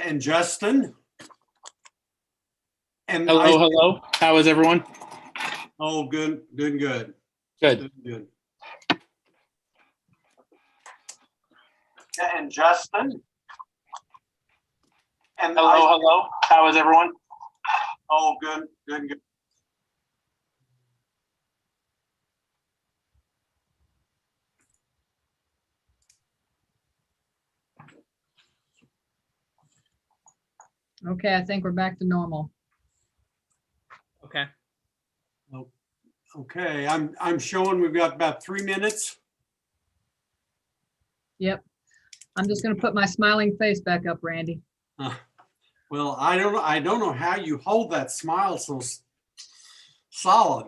and Justin. And hello. How is everyone? Oh, good, doing good. Good. Doing good. And Justin. And hello. How is everyone? Oh, good, doing good. Okay, I think we're back to normal. Okay. Okay, I'm showing we've got about 3 minutes. Yep. I'm just gonna put my smiling face back up, Randy. Well, I don't know how you hold that smile so solid.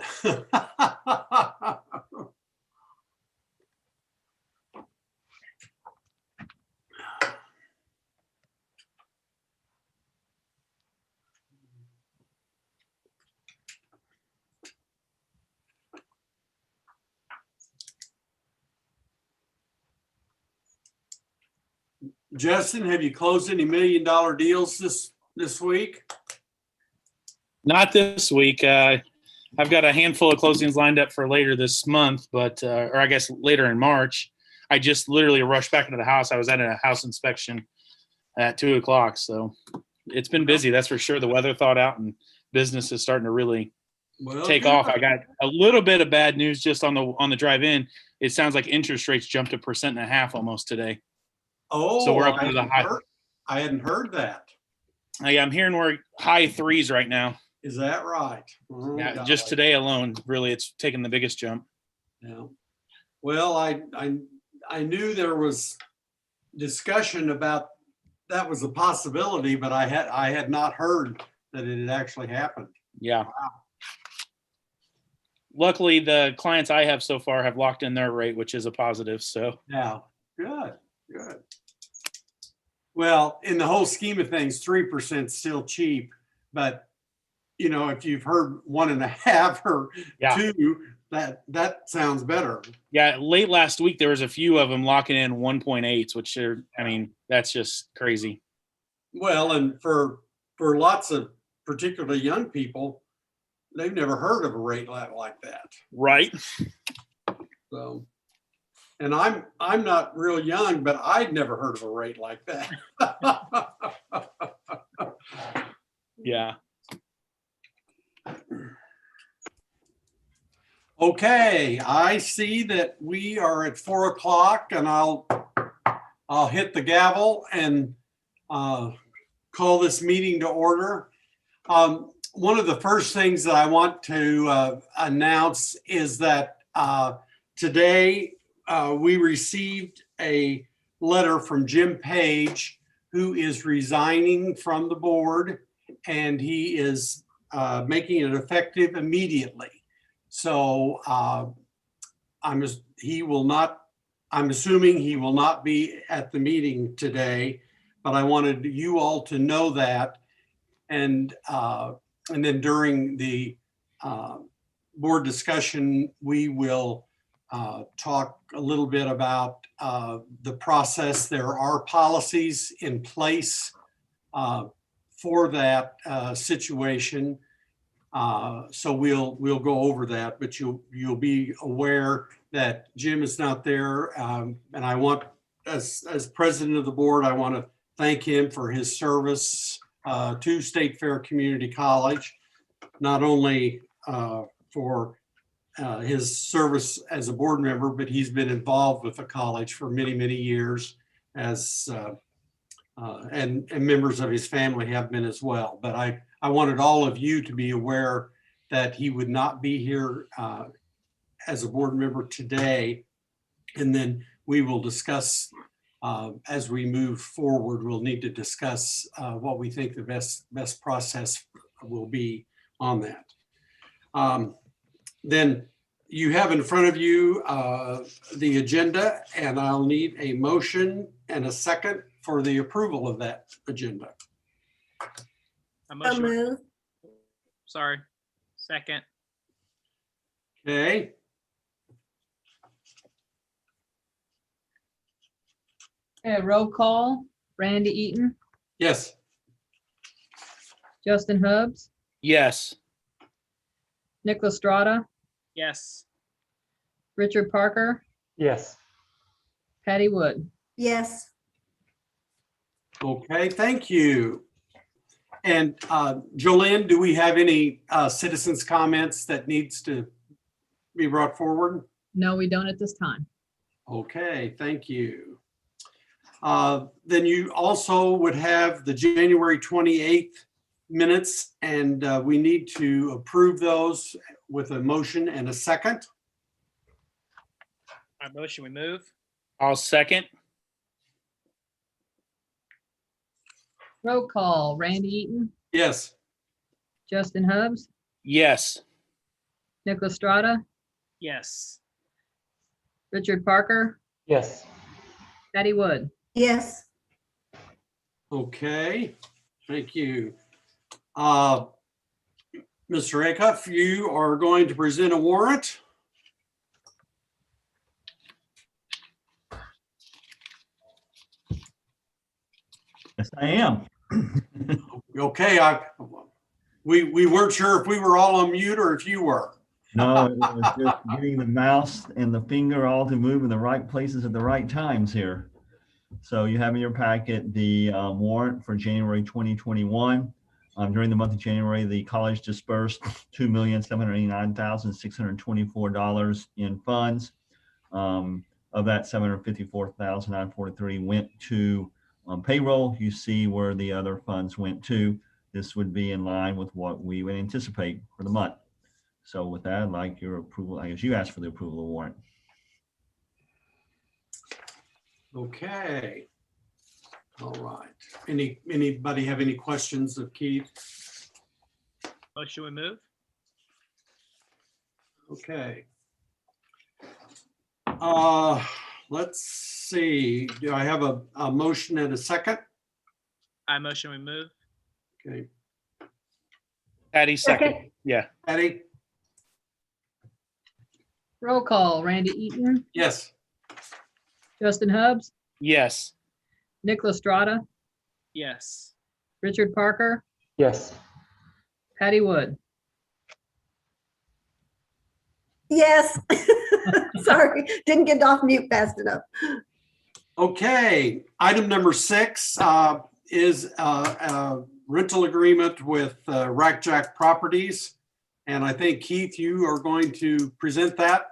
Justin, have you closed any $1 million deals this week? Not this week. I've got a handful of closings lined up for later this month, but or I guess later in March. I just literally rushed back into the house. I was at a house inspection at 2 o'clock, so it's been busy. That's for sure. The weather thawed out, and business is starting to really take off. I got a little bit of bad news just on the drive in. It sounds like interest rates jumped 1.5% almost today. Oh, so we're up into the high. I hadn't heard that. Yeah, I'm hearing we're high 3s right now. Is that right? Oh, yeah, golly. Just today alone, really, it's taken the biggest jump. Yeah. Well, I knew there was discussion about that was a possibility, but I had not heard that it had actually happened. Yeah. Wow. Luckily, the clients I have so far have locked in their rate, which is a positive. So yeah, good. Well, in the whole scheme of things, 3% is still cheap, but you know, if you've heard 1.5 or 2, that sounds better. Yeah, late last week there was a few of them locking in 1.8s, which are, I mean, that's just crazy. Well, and for lots of particularly young people, they've never heard of a rate like that. Right. So, and I'm not real young, but I'd never heard of a rate like that. Yeah. Okay, I see that we are at 4 o'clock, and I'll hit the gavel and call this meeting to order. One of the first things that I want to announce is that today we received a letter from Jim Page, who is resigning from the board, and he is making it effective immediately. So I'm assuming he will not be at the meeting today, but I wanted you all to know that. And then during the board discussion, we will talk a little bit about the process. There are policies in place for that situation. So we'll go over that, but you'll be aware that Jim is not there. And I want, as president of the board, I want to thank him for his service to State Fair Community College, not only for his service as a board member, but he's been involved with the college for many, many years as and members of his family have been as well. But I wanted all of you to be aware that he would not be here as a board member today. And then we will discuss as we move forward, we'll need to discuss what we think the best process will be on that. Then you have in front of you the agenda, and I'll need a motion and a second for the approval of that agenda. A motion. Move. Sorry. Second. Okay. Okay, roll call. Randy Eaton, Yes. Justin Hubbs, Yes. Nicholas Strata, Yes. Richard Parker, Yes. Patty Wood. Yes. Okay, thank you. And Jolene, do we have any citizens' comments that needs to be brought forward? No, we don't at this time. Okay, thank you. Then you also would have the January 28th minutes, and we need to approve those with a motion and a second. I motion we move. I'll second. Roll call, Randy Eaton, Yes. Justin Hubbs, Yes. Nicholas Strata, Yes. Richard Parker, Yes. Patty Wood. Yes. Okay, thank you. Mr. Acuff, you are going to present a warrant. Yes, I am. Okay, we weren't sure if we were all on mute or if you were. No, it was just getting the mouse and the finger all to move in the right places at the right times here. So you have in your packet the warrant for January 2021. During the month of January, the college dispersed $2,789,624 in funds. Of that, $754,943 went to payroll. You see where the other funds went to. This would be in line with what we would anticipate for the month. So with that, I'd like your approval. I guess you asked for the approval of the warrant. Okay. All right. Anybody have any questions of Keith? Motion we move. Okay. Let's see. Do I have a motion and a second? I motion we move. Okay. Patty second. Yeah. Patty? Roll call, Randy Eaton, Yes. Justin Hubbs, Yes. Nicholas Strata, Yes. Richard Parker, Yes. Patty Wood. Yes. Sorry, didn't get off mute fast enough. Okay. Item number 6 is a rental agreement with Rack Jack Properties. And I think, Keith, you are going to present that.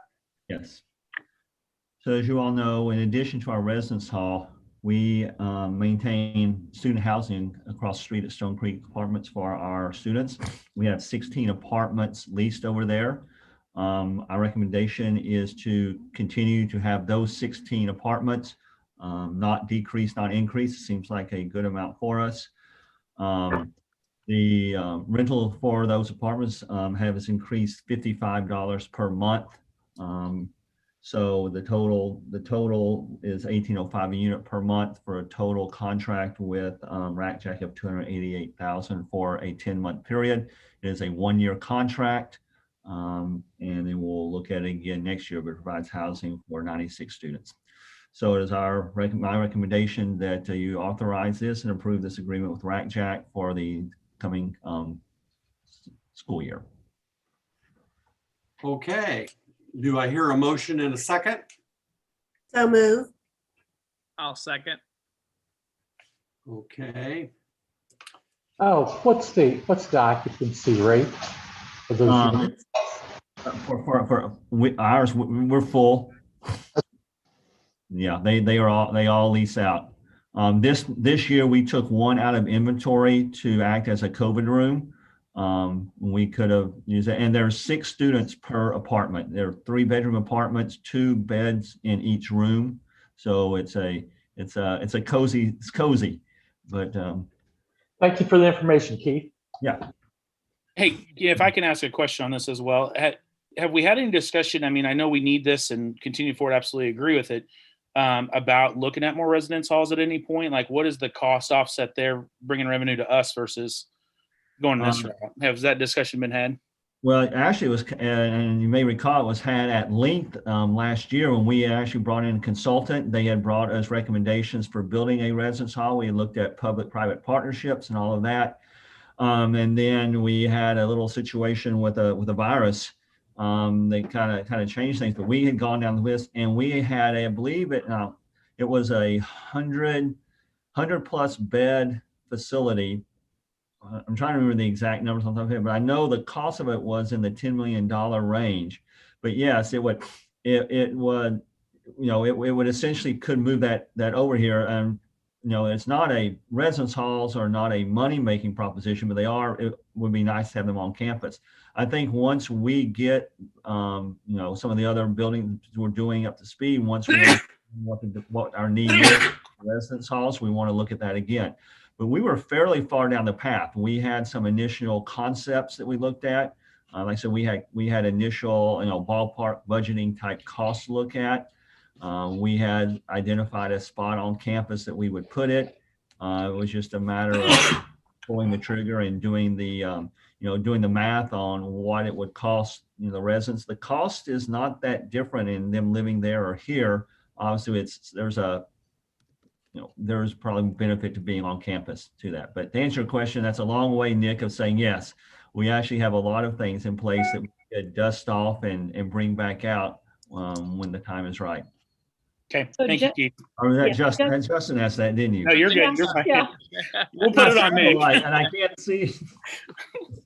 Yes. So as you all know, in addition to our residence hall, we maintain student housing across the street at Stone Creek Apartments for our students. We have 16 apartments leased over there. Our recommendation is to continue to have those 16 apartments, not decrease, not increase. It seems like a good amount for us. The rental for those apartments has increased $55 per month. So the total is $1,805 a unit per month for a total contract with Rack Jack of $288,000 for a 10-month period. It is a 1-year contract, and then we'll look at it again next year, but it provides housing for 96 students. So it is my recommendation that you authorize this and approve this agreement with Rack Jack for the coming school year. Okay. Do I hear a motion in a second? So move. I'll second. Okay. Oh, what's the occupancy rate for those units? Ours, we're full. Yeah, they all lease out. This year we took one out of inventory to act as a COVID room. We could have used it, and there's 6 students per apartment. There are 3-bedroom apartments, 2 beds in each room. So it's cozy, but Thank you for the information, Keith. yeah. Hey, yeah, if I can ask a question on this as well. Have we had any discussion? I mean, I know we need this and continue forward, absolutely agree with it, about looking at more residence halls at any point? Like, what is the cost offset there, bringing revenue to us versus going this route? Has that discussion been had? Well, actually it was, and you may recall, it was had at length last year when we actually brought in a consultant. They had brought us recommendations for building a residence hall. We looked at public-private partnerships and all of that. And then we had a little situation with a virus. They kind of changed things, but we had gone down the list, and we had, I believe it was a 100 plus bed facility. I'm trying to remember the exact numbers on top of it, but I know the cost of it was in the $10 million range. But yes, it would, it would, it would essentially could move that over here. And it's not a residence halls are not a money-making proposition, but it would be nice to have them on campus. I think once we get, some of the other buildings we're doing up to speed, once we know what our need is, residence halls, we want to look at that again. But we were fairly far down the path. We had some initial concepts that we looked at. Like I said, we had initial, ballpark budgeting type costs to look at. We had identified a spot on campus that we would put it. It was just a matter of pulling the trigger and doing the, doing the math on what it would cost, the residents. The cost is not that different in them living there or here. Obviously, there's probably benefit to being on campus to that. But to answer your question, that's a long way, Nick, of saying yes. We actually have a lot of things in place that we could dust off and bring back out when the time is right. Okay, So thank you, Keith. Or that Yeah, Justin asked that, didn't you? No, you're Yeah, good. You're fine. yeah. We'll put it on me. Right, and I can't see.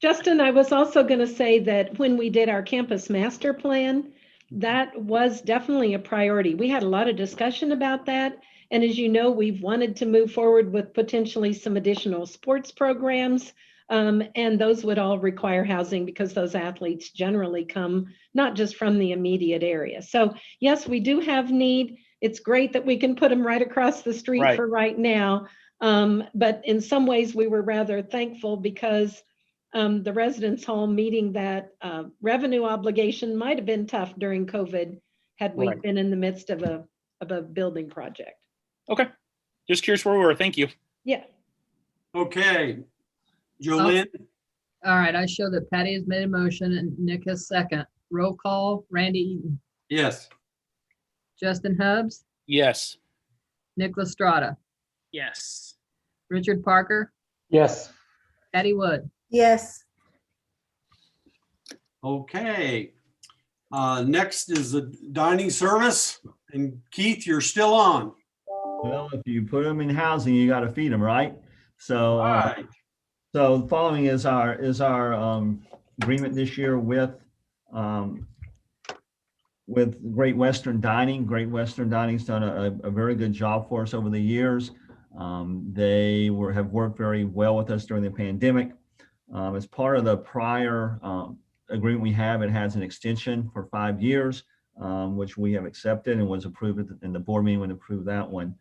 Justin, I was also going to say that when we did our campus master plan, that was definitely a priority. We had a lot of discussion about that. And as you know, we've wanted to move forward with potentially some additional sports programs. And those would all require housing because those athletes generally come not just from the immediate area. So yes, we do have need. It's great that we can put them right across the street Right. for right now. But in some ways we were rather thankful because the residence hall meeting that revenue obligation might have been tough during COVID had we Right. been in the midst of a building project. Okay. Just curious where we were. Thank you. Yeah. Okay. Jolene, All right, I show that Patty has made a motion and Nick has second. Roll call, Randy Eaton, yes. Justin Hubbs, Yes. Nick Lestrada, Yes. Richard Parker, Yes. Patty Wood. Yes. Okay. Next is the dining service. And Keith, you're still on. Well, if you put them in housing, you got to feed them, right? So, All right. so following is our agreement this year with Great Western Dining. Great Western Dining's done a very good job for us over the years. They have worked very well with us during the pandemic. As part of the prior agreement we have, it has an extension for 5 years, which we have accepted and was approved in the board meeting when approved that one.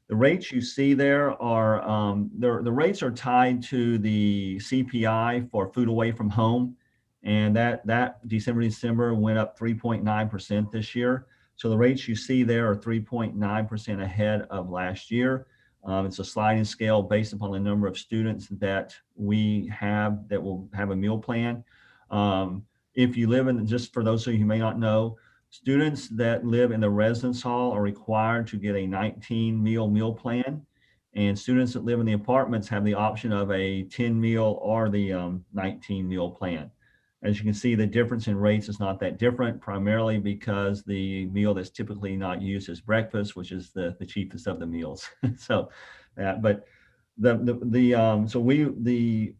The rates you see there are, the rates are tied to the CPI for food away from home. And that December went up 3.9% this year. So the rates you see there are 3.9% ahead of last year. It's a sliding scale based upon the number of students that we have that will have a meal plan. If you live in, just for those of you who may not know, students that live in the residence hall are required to get a 19 meal plan. And students that live in the apartments have the option of a 10 meal or the 19 meal plan. As you can see, the difference in rates is not that different, primarily because the meal that's typically not used is breakfast, which is the cheapest of the meals. So, but the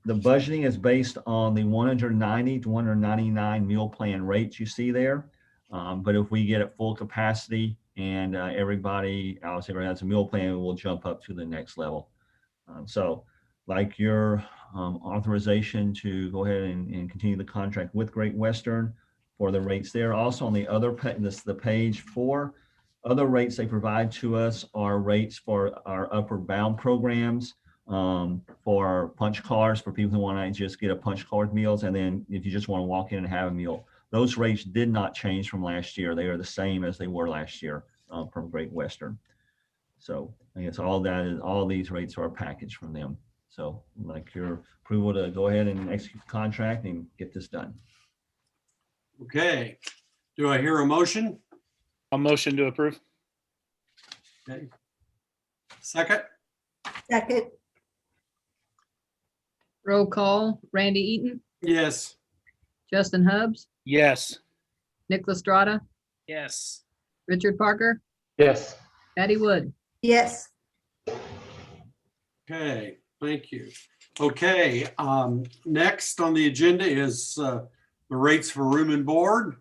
budgeting is based on the 190 to 199 meal plan rates you see there. But if we get at full capacity and everybody else has a meal plan, we'll jump up to the next level. So, like your authorization to go ahead and continue the contract with Great Western for the rates there. Also on the other the page 4, other rates they provide to us are rates for our upward bound programs, for punch cards for people who want to just get a punch card meals, and then if you just want to walk in and have a meal. Those rates did not change from last year. They are the same as they were last year from Great Western. So I guess all these rates are a package from them. So like your approval to go ahead and execute the contract and get this done. Okay. Do I hear a motion? A motion to approve. Okay. Second, Second. Roll call, Randy Eaton, Yes. Justin Hubbs, Yes. Nick Lestrada, Yes. Richard Parker, Yes. Patty Wood. Yes. Okay, thank you. Okay, next on the agenda is the rates for room and board.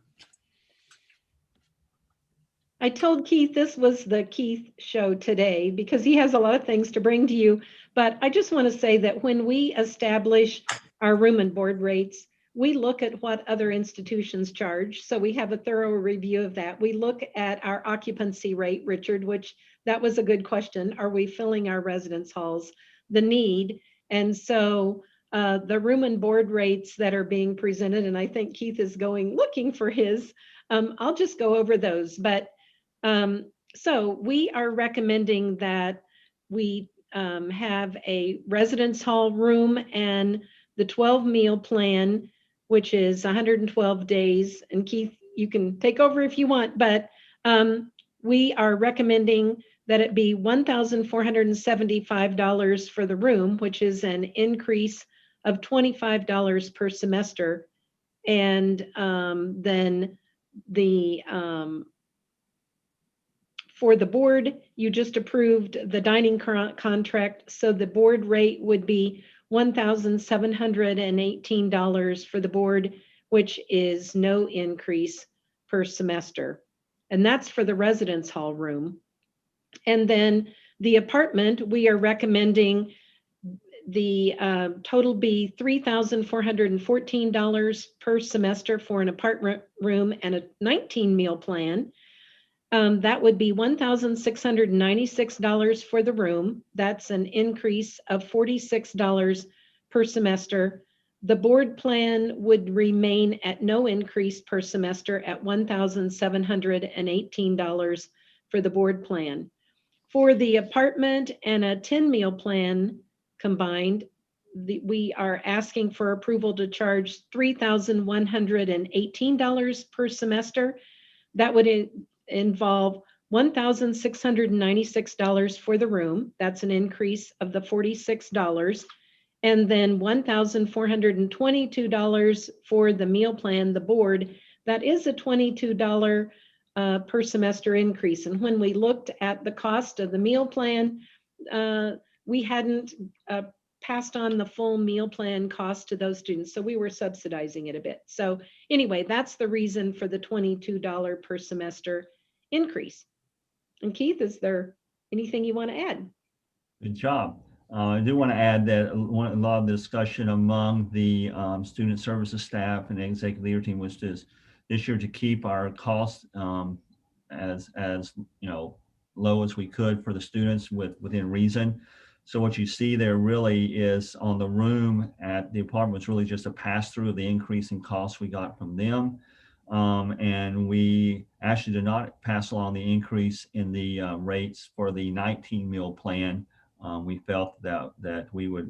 I told Keith this was the Keith show today because he has a lot of things to bring to you. But I just want to say that when we establish our room and board rates, we look at what other institutions charge. So we have a thorough review of that. We look at our occupancy rate, Richard, which that was a good question. Are we filling our residence halls? The need. And so the room and board rates that are being presented, and I think Keith is looking for his, I'll just go over those. But so we are recommending that we have a residence hall room and the 12 meal plan, which is 112 days. And Keith, you can take over if you want, but we are recommending that it be $1,475 for the room, which is an increase of $25 per semester. And then the for the board, you just approved the dining contract. So the board rate would be $1,718 for the board, which is no increase per semester. And that's for the residence hall room. And then the apartment, we are recommending the total be $3,414 per semester for an apartment room and a 19 meal plan. That would be $1,696 for the room. That's an increase of $46 per semester. The board plan would remain at no increase per semester at $1,718 for the board plan. For the apartment and a 10 meal plan combined, we are asking for approval to charge $3,118 per semester. That would involve $1,696 for the room. That's an increase of the $46. And then $1,422 for the meal plan, the board. That is a $22 per semester increase. And when we looked at the cost of the meal plan, we hadn't passed on the full meal plan cost to those students. So we were subsidizing it a bit. So anyway, that's the reason for the $22 per semester increase. And Keith, is there anything you want to add? Good job. I do want to add that a lot of the discussion among the student services staff and the executive leader team was just this year to keep our costs as low as we could for the students within reason. So what you see there really is on the room at the apartment was really just a pass through of the increase in costs we got from them. And we actually did not pass along the increase in the rates for the 19 meal plan. We felt that we were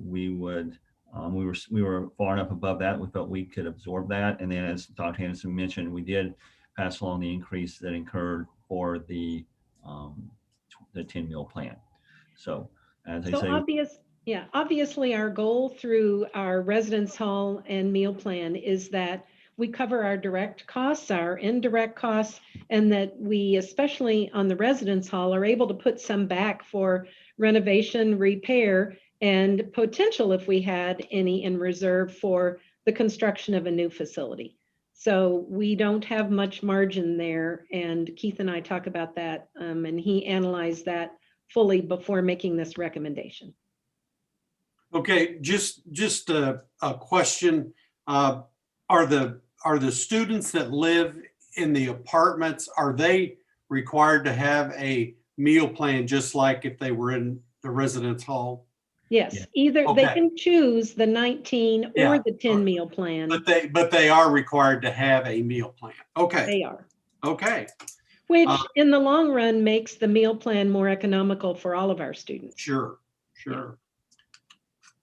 far enough above that. We felt we could absorb that. And then as Dr. Henderson mentioned, we did pass along the increase that incurred for the 10 meal plan. So as I say, obviously our goal through our residence hall and meal plan is that we cover our direct costs, our indirect costs, and that we, especially on the residence hall, are able to put some back for renovation, repair, and potential, if we had any in reserve, for the construction of a new facility. So we don't have much margin there. And Keith and I talk about that, and he analyzed that fully before making this recommendation. Okay, just a question. Are the students that live in the apartments, are they required to have a meal plan just like if they were in the residence hall? Yes, Yeah. either Okay. they can choose the 19 Yeah. or the 10 meal plan. But they are required to have a meal plan. Okay, They are, okay, which in the long run makes the meal plan more economical for all of our students. sure.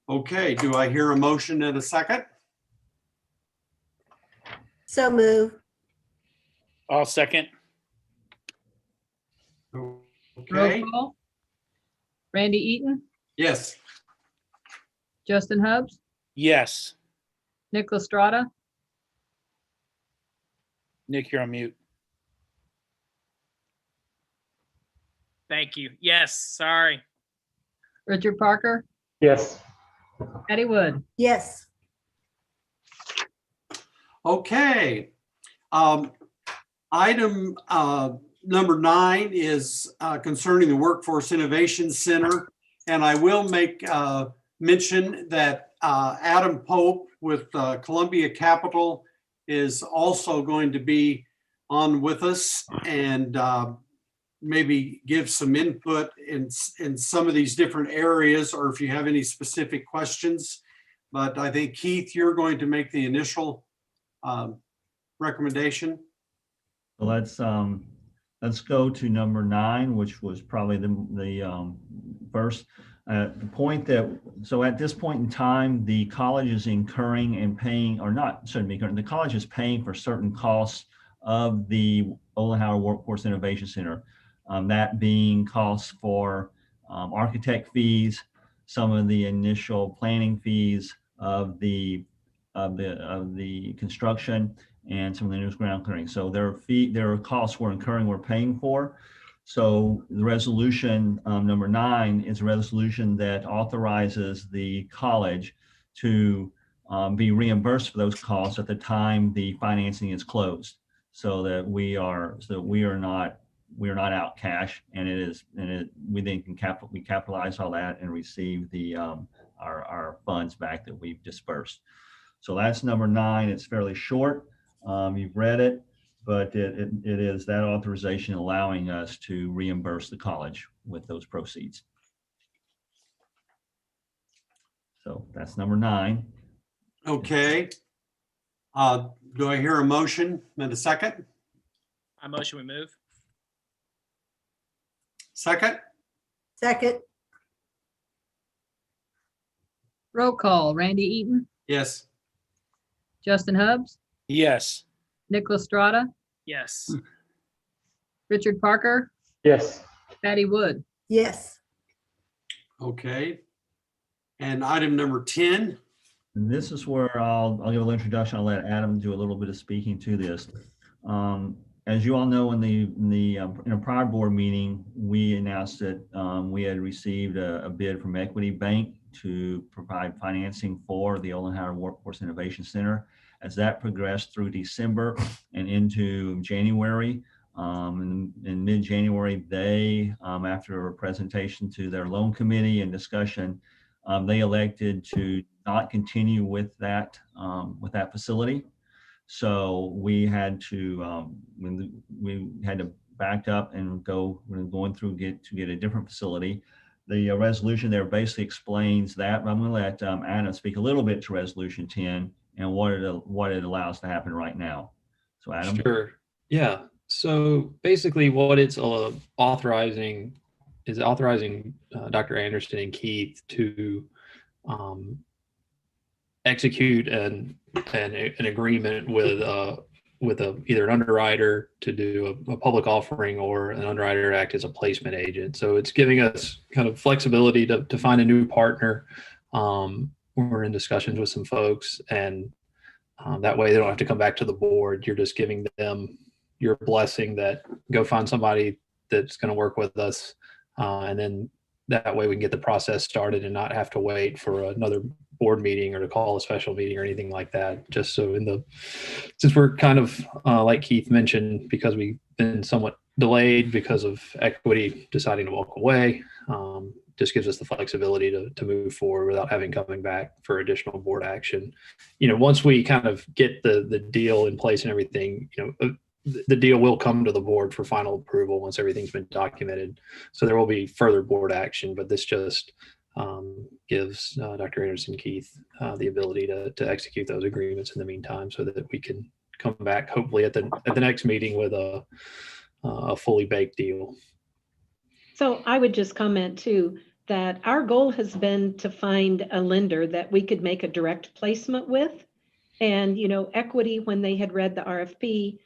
Okay, do I hear a motion in a second? So move. I'll second. Okay, Roll call, Randy Eaton, yes. Justin Hubbs, Yes. Nick Lestrada, Nick, you're on mute. Thank you. Yes, sorry. Richard Parker, Yes. Patty Wood. Yes. Okay. Item number 9 is concerning the Workforce Innovation Center. And I will make mention that Adam Pope with Columbia Capital is also going to be on with us and maybe give some input in some of these different areas, or if you have any specific questions. But I think, Keith, you're going to make the initial recommendation. So let's go to number 9, which was probably the first. The point that, so at this point in time, the college is incurring and paying, or not, shouldn't be incurring, the college is paying for certain costs of the Olin Howard Workforce Innovation Center. That being costs for architect fees, some of the initial planning fees of the construction, and some of the new ground clearing. So there are costs we're incurring, we're paying for. So the resolution number 9 is a resolution that authorizes the college to be reimbursed for those costs at the time the financing is closed, so that we are not out cash, and we then can capitalize all that and receive the our funds back that we've dispersed. So that's number 9. It's fairly short. You've read it, but it is that authorization allowing us to reimburse the college with those proceeds. So that's number 9. Okay. Do I hear a motion and a second? I motion we move. Second? Second. Roll call, Randy Eaton, Yes. Justin Hubbs, Yes. Nick Lestrada, Yes. Richard Parker, Yes. Patty Wood. Yes. Okay. And item number 10. And this is where I'll give a little introduction. I'll let Adam do a little bit of speaking to this. As you all know, in a prior board meeting, we announced that we had received a bid from Equity Bank to provide financing for the Olin Howard Workforce Innovation Center. As that progressed through December and into January, in mid-January, they, after a presentation to their loan committee and discussion, they elected to not continue with that facility. So we had to back up and going through to get a different facility. The resolution there basically explains that, but I'm going to let Adam speak a little bit to resolution 10 and what it allows to happen right now. So Adam. Sure. Yeah. So basically what it's authorizing Dr. Anderson and Keith to execute an agreement with either an underwriter to do a public offering, or an underwriter to act as a placement agent. So it's giving us kind of flexibility to find a new partner. We're in discussions with some folks, and that way they don't have to come back to the board. You're just giving them your blessing that go find somebody that's going to work with us. And then that way we can get the process started and not have to wait for another board meeting or to call a special meeting or anything like that. Just so since we're kind of, like Keith mentioned, because we've been somewhat delayed because of Equity deciding to walk away, just gives us the flexibility to move forward without coming back for additional board action. Once we kind of get the deal in place and everything, the deal will come to the board for final approval once everything's been documented. So there will be further board action, but this just gives Dr. Anderson Keith the ability to execute those agreements in the meantime, so that we can come back hopefully at the next meeting with a fully baked deal. So I would just comment too, that our goal has been to find a lender that we could make a direct placement with. And, Equity, when they had read the RFP,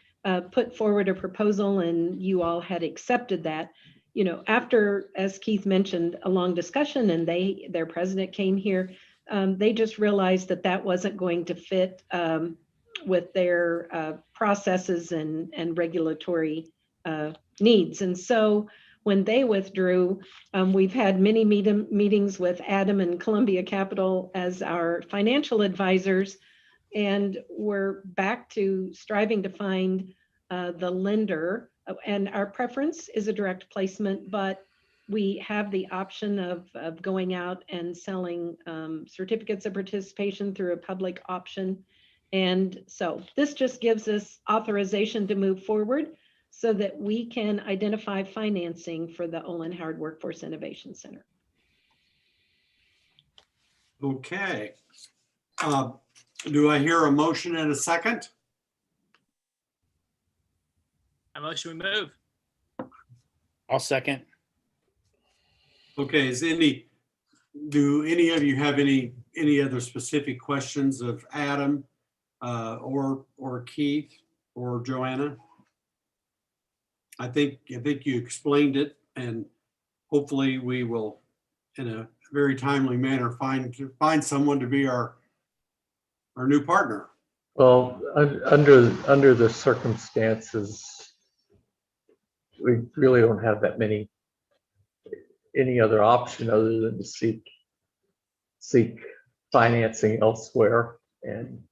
put forward a proposal, and you all had accepted that. After, as Keith mentioned, a long discussion, and their president came here, They just realized that that wasn't going to fit with their processes and regulatory needs. And so when they withdrew, we've had many meetings with Adam and Columbia Capital as our financial advisors, and we're back to striving to find the lender. And our preference is a direct placement, but we have the option of going out and selling certificates of participation through a public option. And so this just gives us authorization to move forward so that we can identify financing for the Olin Howard Workforce Innovation Center. Okay. Do I hear a motion and a second? I motion we move. I'll second. Okay, do any of you have any other specific questions of Adam or Keith or Joanna? I think you explained it, and hopefully we will, in a very timely manner, find someone to be our new partner. Well, under the circumstances, we really don't have that any other option other than to seek financing elsewhere, and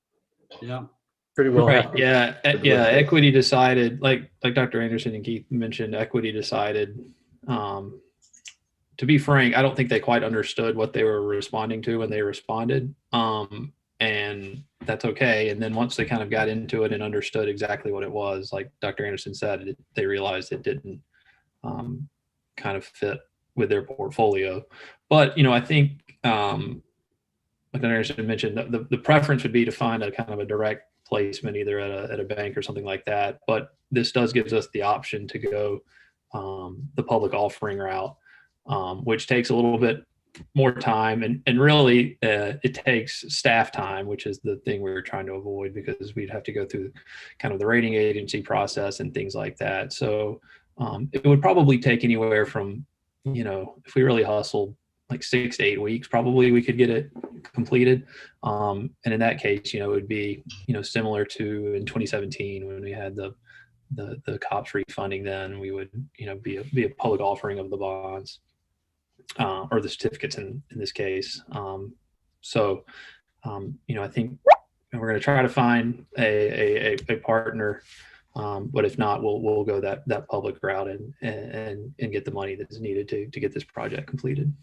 Yeah. pretty well Right. have to- Yeah. Yeah. Equity decided, like Dr. Anderson and Keith mentioned, Equity decided, to be frank, I don't think they quite understood what they were responding to when they responded. And that's okay. And then once they kind of got into it and understood exactly what it was, like Dr. Anderson said, they realized it didn't kind of fit with their portfolio. But, I think, like Dr. Anderson mentioned, the preference would be to find a kind of a direct placement either at a bank or something like that. But this gives us the option to go the public offering route, which takes a little bit more time, and really it takes staff time, which is the thing we were trying to avoid, because we'd have to go through kind of the rating agency process and things like that. So it would probably take anywhere from, if we really hustled, like 6 to 8 weeks, probably we could get it completed. And in that case, it would be, similar to in 2017 when we had the COPS refunding. Then we would, be a public offering of the bonds. Or the certificates in this case. So, I think we're going to try to find a partner, but if not, we'll go that public route and get the money that's needed to get this project completed.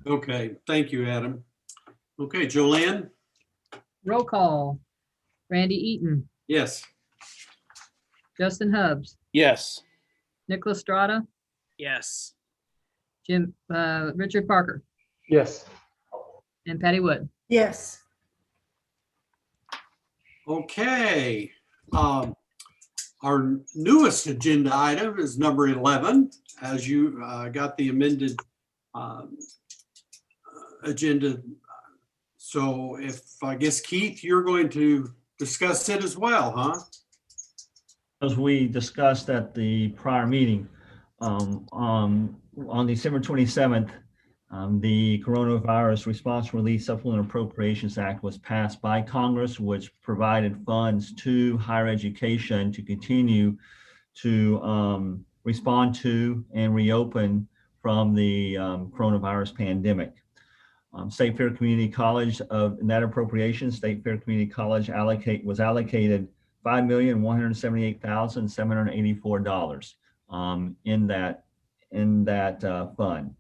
Okay, thank you, Adam. Okay, Joanne? Roll call. Randy Eaton, Yes. Justin Hubbs, Yes. Nicholas Strata, Yes. Richard Parker, Yes. and Patty Wood. Yes. Okay. Our newest agenda item is number 11. As you got the amended agenda. So I guess, Keith, you're going to discuss it as well, huh? As we discussed at the prior meeting, on December 27th, the Coronavirus Response Relief Supplemental Appropriations Act was passed by Congress, which provided funds to higher education to continue to respond to and reopen from the coronavirus pandemic. State Fair Community College, in that appropriation, State Fair Community College was allocated $5,178,784 in that fund.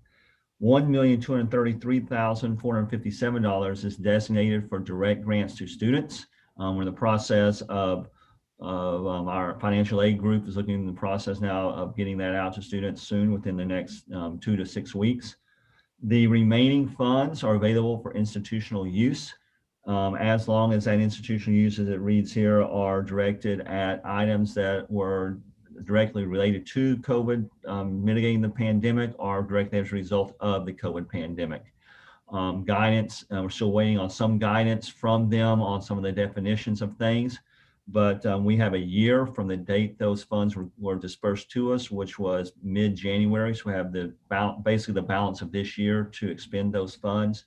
$1,233,457 is designated for direct grants to students. We're in the process of our financial aid group is looking in the process now of getting that out to students soon, within the next 2 to 6 weeks. The remaining funds are available for institutional use, as long as that institutional use, as it reads here, are directed at items that were directly related to COVID, mitigating the pandemic, or directly as a result of the COVID pandemic. Guidance, we're still waiting on some guidance from them on some of the definitions of things, but we have a year from the date those funds were dispersed to us, which was mid-January. So we have basically the balance of this year to expend those funds.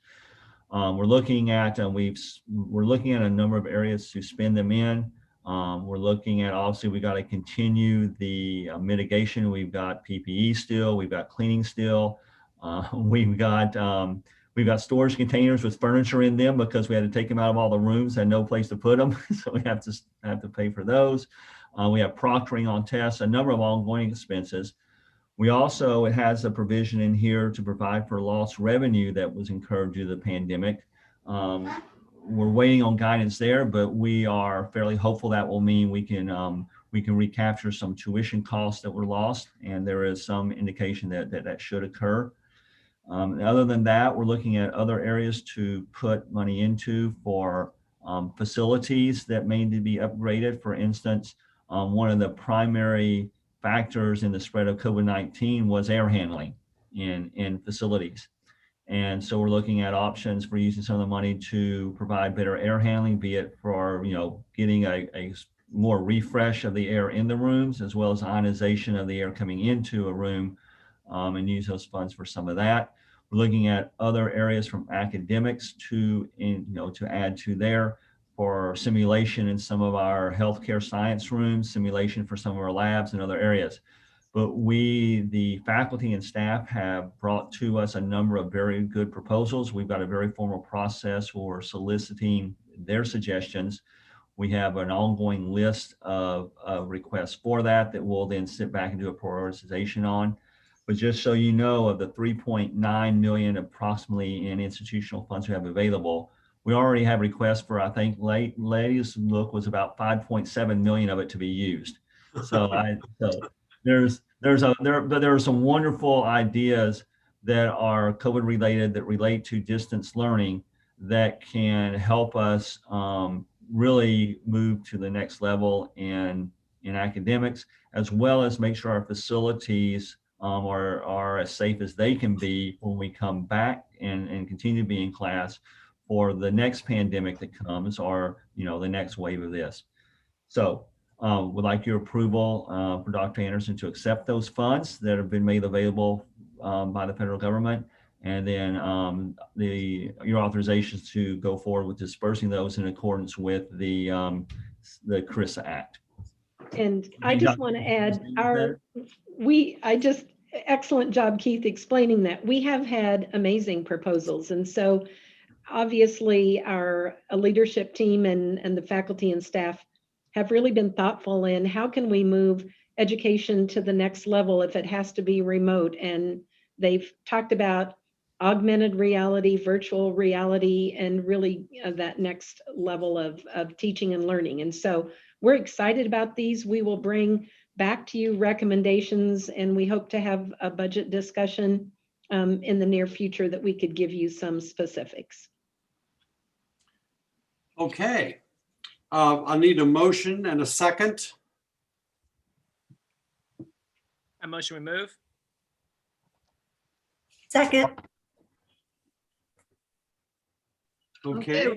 We're looking at a number of areas to spend them in. We're looking at, obviously, we got to continue the mitigation. We've got PPE still, we've got cleaning still, we've got storage containers with furniture in them because we had to take them out of all the rooms, had no place to put them, so we have to pay for those. We have proctoring on tests, a number of ongoing expenses. We also, it has a provision in here to provide for lost revenue that was incurred due to the pandemic. We're waiting on guidance there, but we are fairly hopeful that will mean we can recapture some tuition costs that were lost, and there is some indication that should occur. Other than that, we're looking at other areas to put money into for facilities that may need to be upgraded. For instance, one of the primary factors in the spread of COVID-19 was air handling in facilities. And so we're looking at options for using some of the money to provide better air handling, be it for, getting a more refresh of the air in the rooms, as well as ionization of the air coming into a room, and use those funds for some of that. We're looking at other areas from academics to add to there for simulation in some of our healthcare science rooms, simulation for some of our labs and other areas. But the faculty and staff, have brought to us a number of very good proposals. We've got a very formal process where we're soliciting their suggestions. We have an ongoing list of requests for that we'll then sit back and do a prioritization on. But just so you know, of the 3.9 million approximately in institutional funds we have available, we already have requests for, I think, latest look was about 5.7 million of it to be used. So there are some wonderful ideas that are COVID related, that relate to distance learning, that can help us really move to the next level in academics, as well as make sure our facilities are as safe as they can be when we come back and continue to be in class for the next pandemic that comes, or the next wave of this. So would like your approval for Dr. Anderson to accept those funds that have been made available by the federal government, and then your authorizations to go forward with dispersing those in accordance with the CRISA Act. And I just want to add, excellent job, Keith, explaining that. We have had amazing proposals. And so obviously our leadership team and the faculty and staff have really been thoughtful in how can we move education to the next level if it has to be remote. And they've talked about augmented reality, virtual reality, and really that next level of teaching and learning. And so we're excited about these. We will bring back to you recommendations, and we hope to have a budget discussion in the near future that we could give you some specifics. Okay. I need a motion and a second. I motion we move. Second. Okay.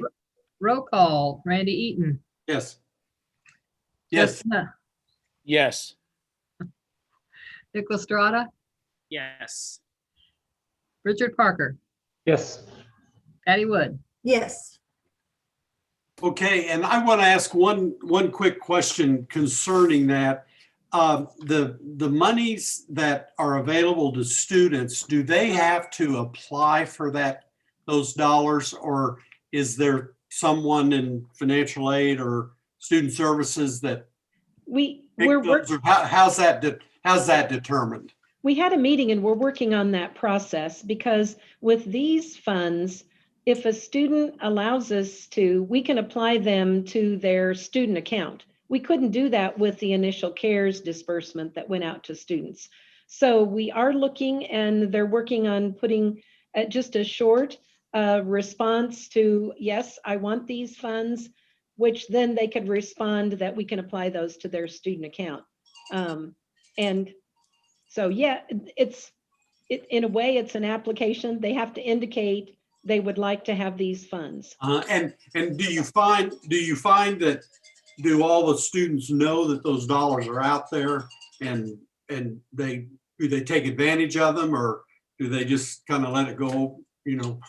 Roll call, Randy Eaton. Yes. Yes. Justina, Yes. Nick Estrada, Yes. Richard Parker, Yes. Patty Wood. Yes. Okay, and I want to ask one quick question concerning that. The monies that are available to students, do they have to apply for those dollars, or is there someone in financial aid or student services that how's that determined? We had a meeting and we're working on that process, because with these funds, if a student allows us to, we can apply them to their student account. We couldn't do that with the initial CARES disbursement that went out to students. So we are looking, and they're working on putting just a short response to, yes, I want these funds, which then they could respond that we can apply those to their student account. And so, yeah, in a way, it's an application. They have to indicate they would like to have these funds. And do you find that, do all the students know that those dollars are out there, and do they take advantage of them, or do they just kind of let it go,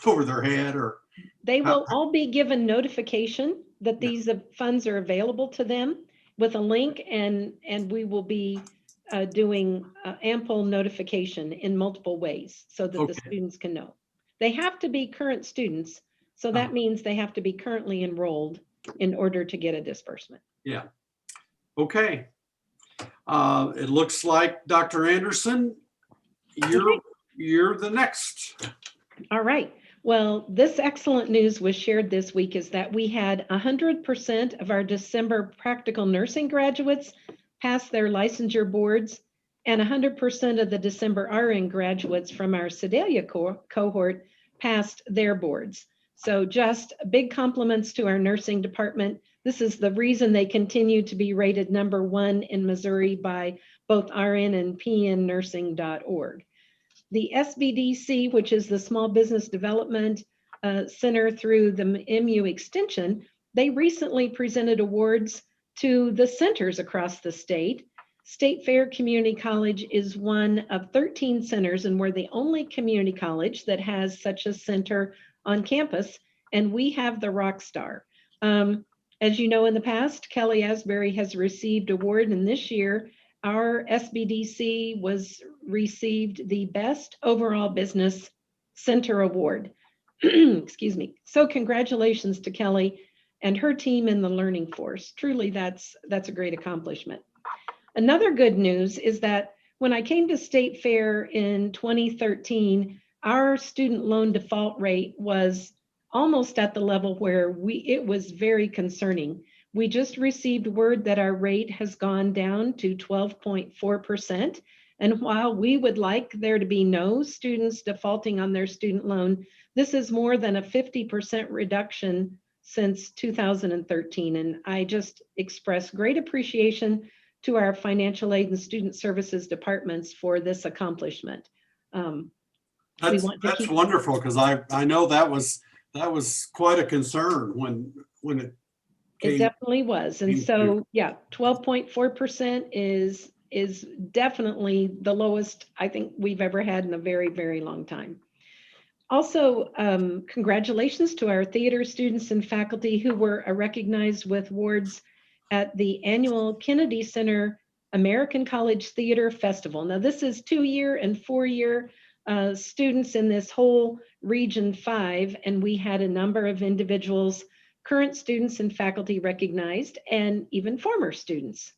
over their head, or They will all be given notification that these funds are available to them with a link, and we will be doing ample notification in multiple ways so that the Okay. students can know. They have to be current students, so that means they have to be currently enrolled in order to get a disbursement. Yeah. Okay. It looks like Dr. Anderson, you're the next. All right. Well, this excellent news was shared this week is that we had 100% of our December practical nursing graduates pass their licensure boards, and 100% of the December RN graduates from our Sedalia cohort passed their boards. So just big compliments to our nursing department. This is the reason they continue to be rated #1 in Missouri by both RN and pnnursing.org. The SBDC, which is the Small Business Development Center through the MU Extension, they recently presented awards to the centers across the state. State Fair Community College is one of 13 centers, and we're the only community college that has such a center on campus, and we have the rock star. As you know, in the past, Kelly Asbury has received award, and this year our SBDC received the Best Overall Business Center Award. Excuse me. So congratulations to Kelly and her team in the Learning Force. Truly, that's a great accomplishment. Another good news is that when I came to State Fair in 2013, our student loan default rate was almost at the level where it was very concerning. We just received word that our rate has gone down to 12.4%. And while we would like there to be no students defaulting on their student loan, this is more than a 50% reduction since 2013. And I just express great appreciation to our financial aid and student services departments for this accomplishment. That's wonderful, because I know that was quite a concern when it came. It definitely was. And so, yeah, 12.4% is definitely the lowest I think we've ever had in a very, very long time. Also, congratulations to our theater students and faculty who were recognized with awards at the annual Kennedy Center American College Theater Festival. Now, this is 2-year and 4-year students in this whole Region 5, and we had a number of individuals, current students and faculty recognized, and even former students.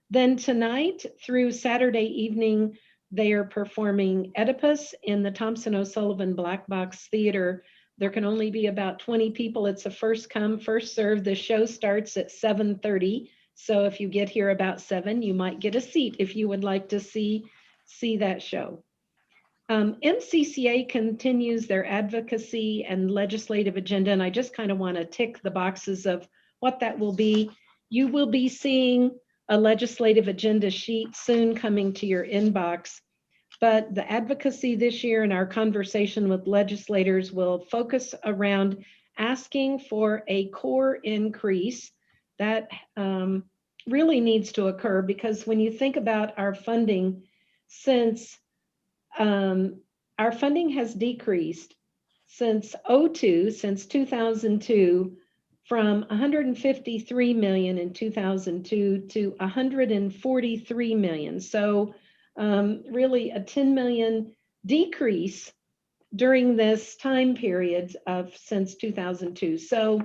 Then tonight through Saturday evening, they are performing Oedipus in the Thompson O'Sullivan Black Box Theater. There can only be about 20 people. It's a first come, first serve. The show starts at 7:30. So if you get here about 7, you might get a seat if you would like to see that show. MCCA continues their advocacy and legislative agenda, and I just kind of want to tick the boxes of what that will be. You will be seeing a legislative agenda sheet soon coming to your inbox, but the advocacy this year and our conversation with legislators will focus around asking for a core increase that really needs to occur, because when you think about our funding, since our funding has decreased since 2002, from 153 million in 2002 to 143 million. So really a 10 million decrease during this time period since 2002. So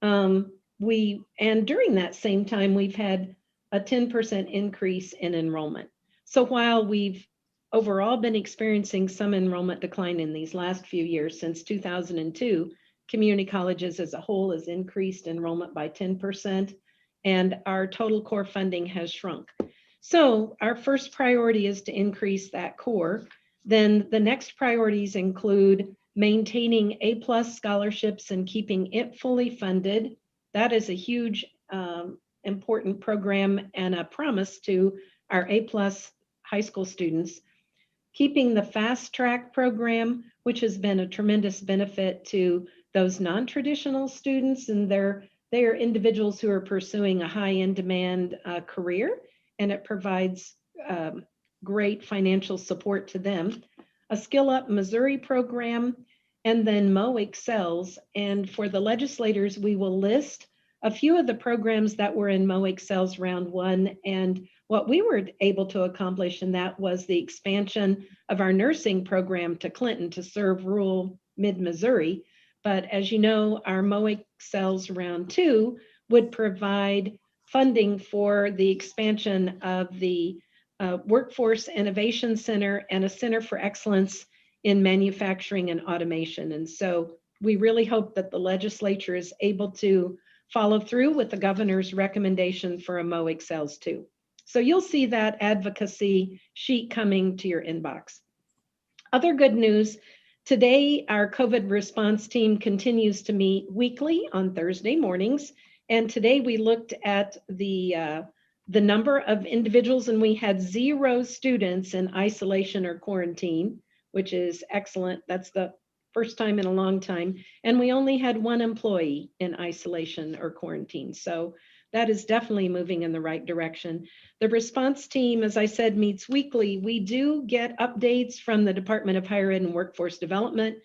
and during that same time, we've had a 10% increase in enrollment. So while we've overall been experiencing some enrollment decline in these last few years, since 2002, community colleges as a whole has increased enrollment by 10%, and our total core funding has shrunk. So our first priority is to increase that core. Then the next priorities include maintaining A+ scholarships and keeping it fully funded. That is a huge, important program and a promise to our A+ high school students. Keeping the fast track program, which has been a tremendous benefit to those non-traditional students, and they're individuals who are pursuing a high in demand career, and it provides great financial support to them. A Skill Up Missouri program, and then Mo excels. And for the legislators, we will list a few of the programs that were in Mo excels round one. And what we were able to accomplish in that was the expansion of our nursing program to Clinton to serve rural mid-Missouri. But as you know, our Mo excels round two would provide funding for the expansion of the Workforce Innovation Center and a Center for Excellence in Manufacturing and Automation. And so we really hope that the legislature is able to follow through with the governor's recommendation for a Mo excels too. So you'll see that advocacy sheet coming to your inbox. Other good news, today our COVID response team continues to meet weekly on Thursday mornings. And today we looked at the number of individuals, and we had 0 students in isolation or quarantine, which is excellent. That's the first time in a long time. And we only had 1 employee in isolation or quarantine. So that is definitely moving in the right direction. The response team, as I said, meets weekly. We do get updates from the Department of Higher Ed and Workforce Development.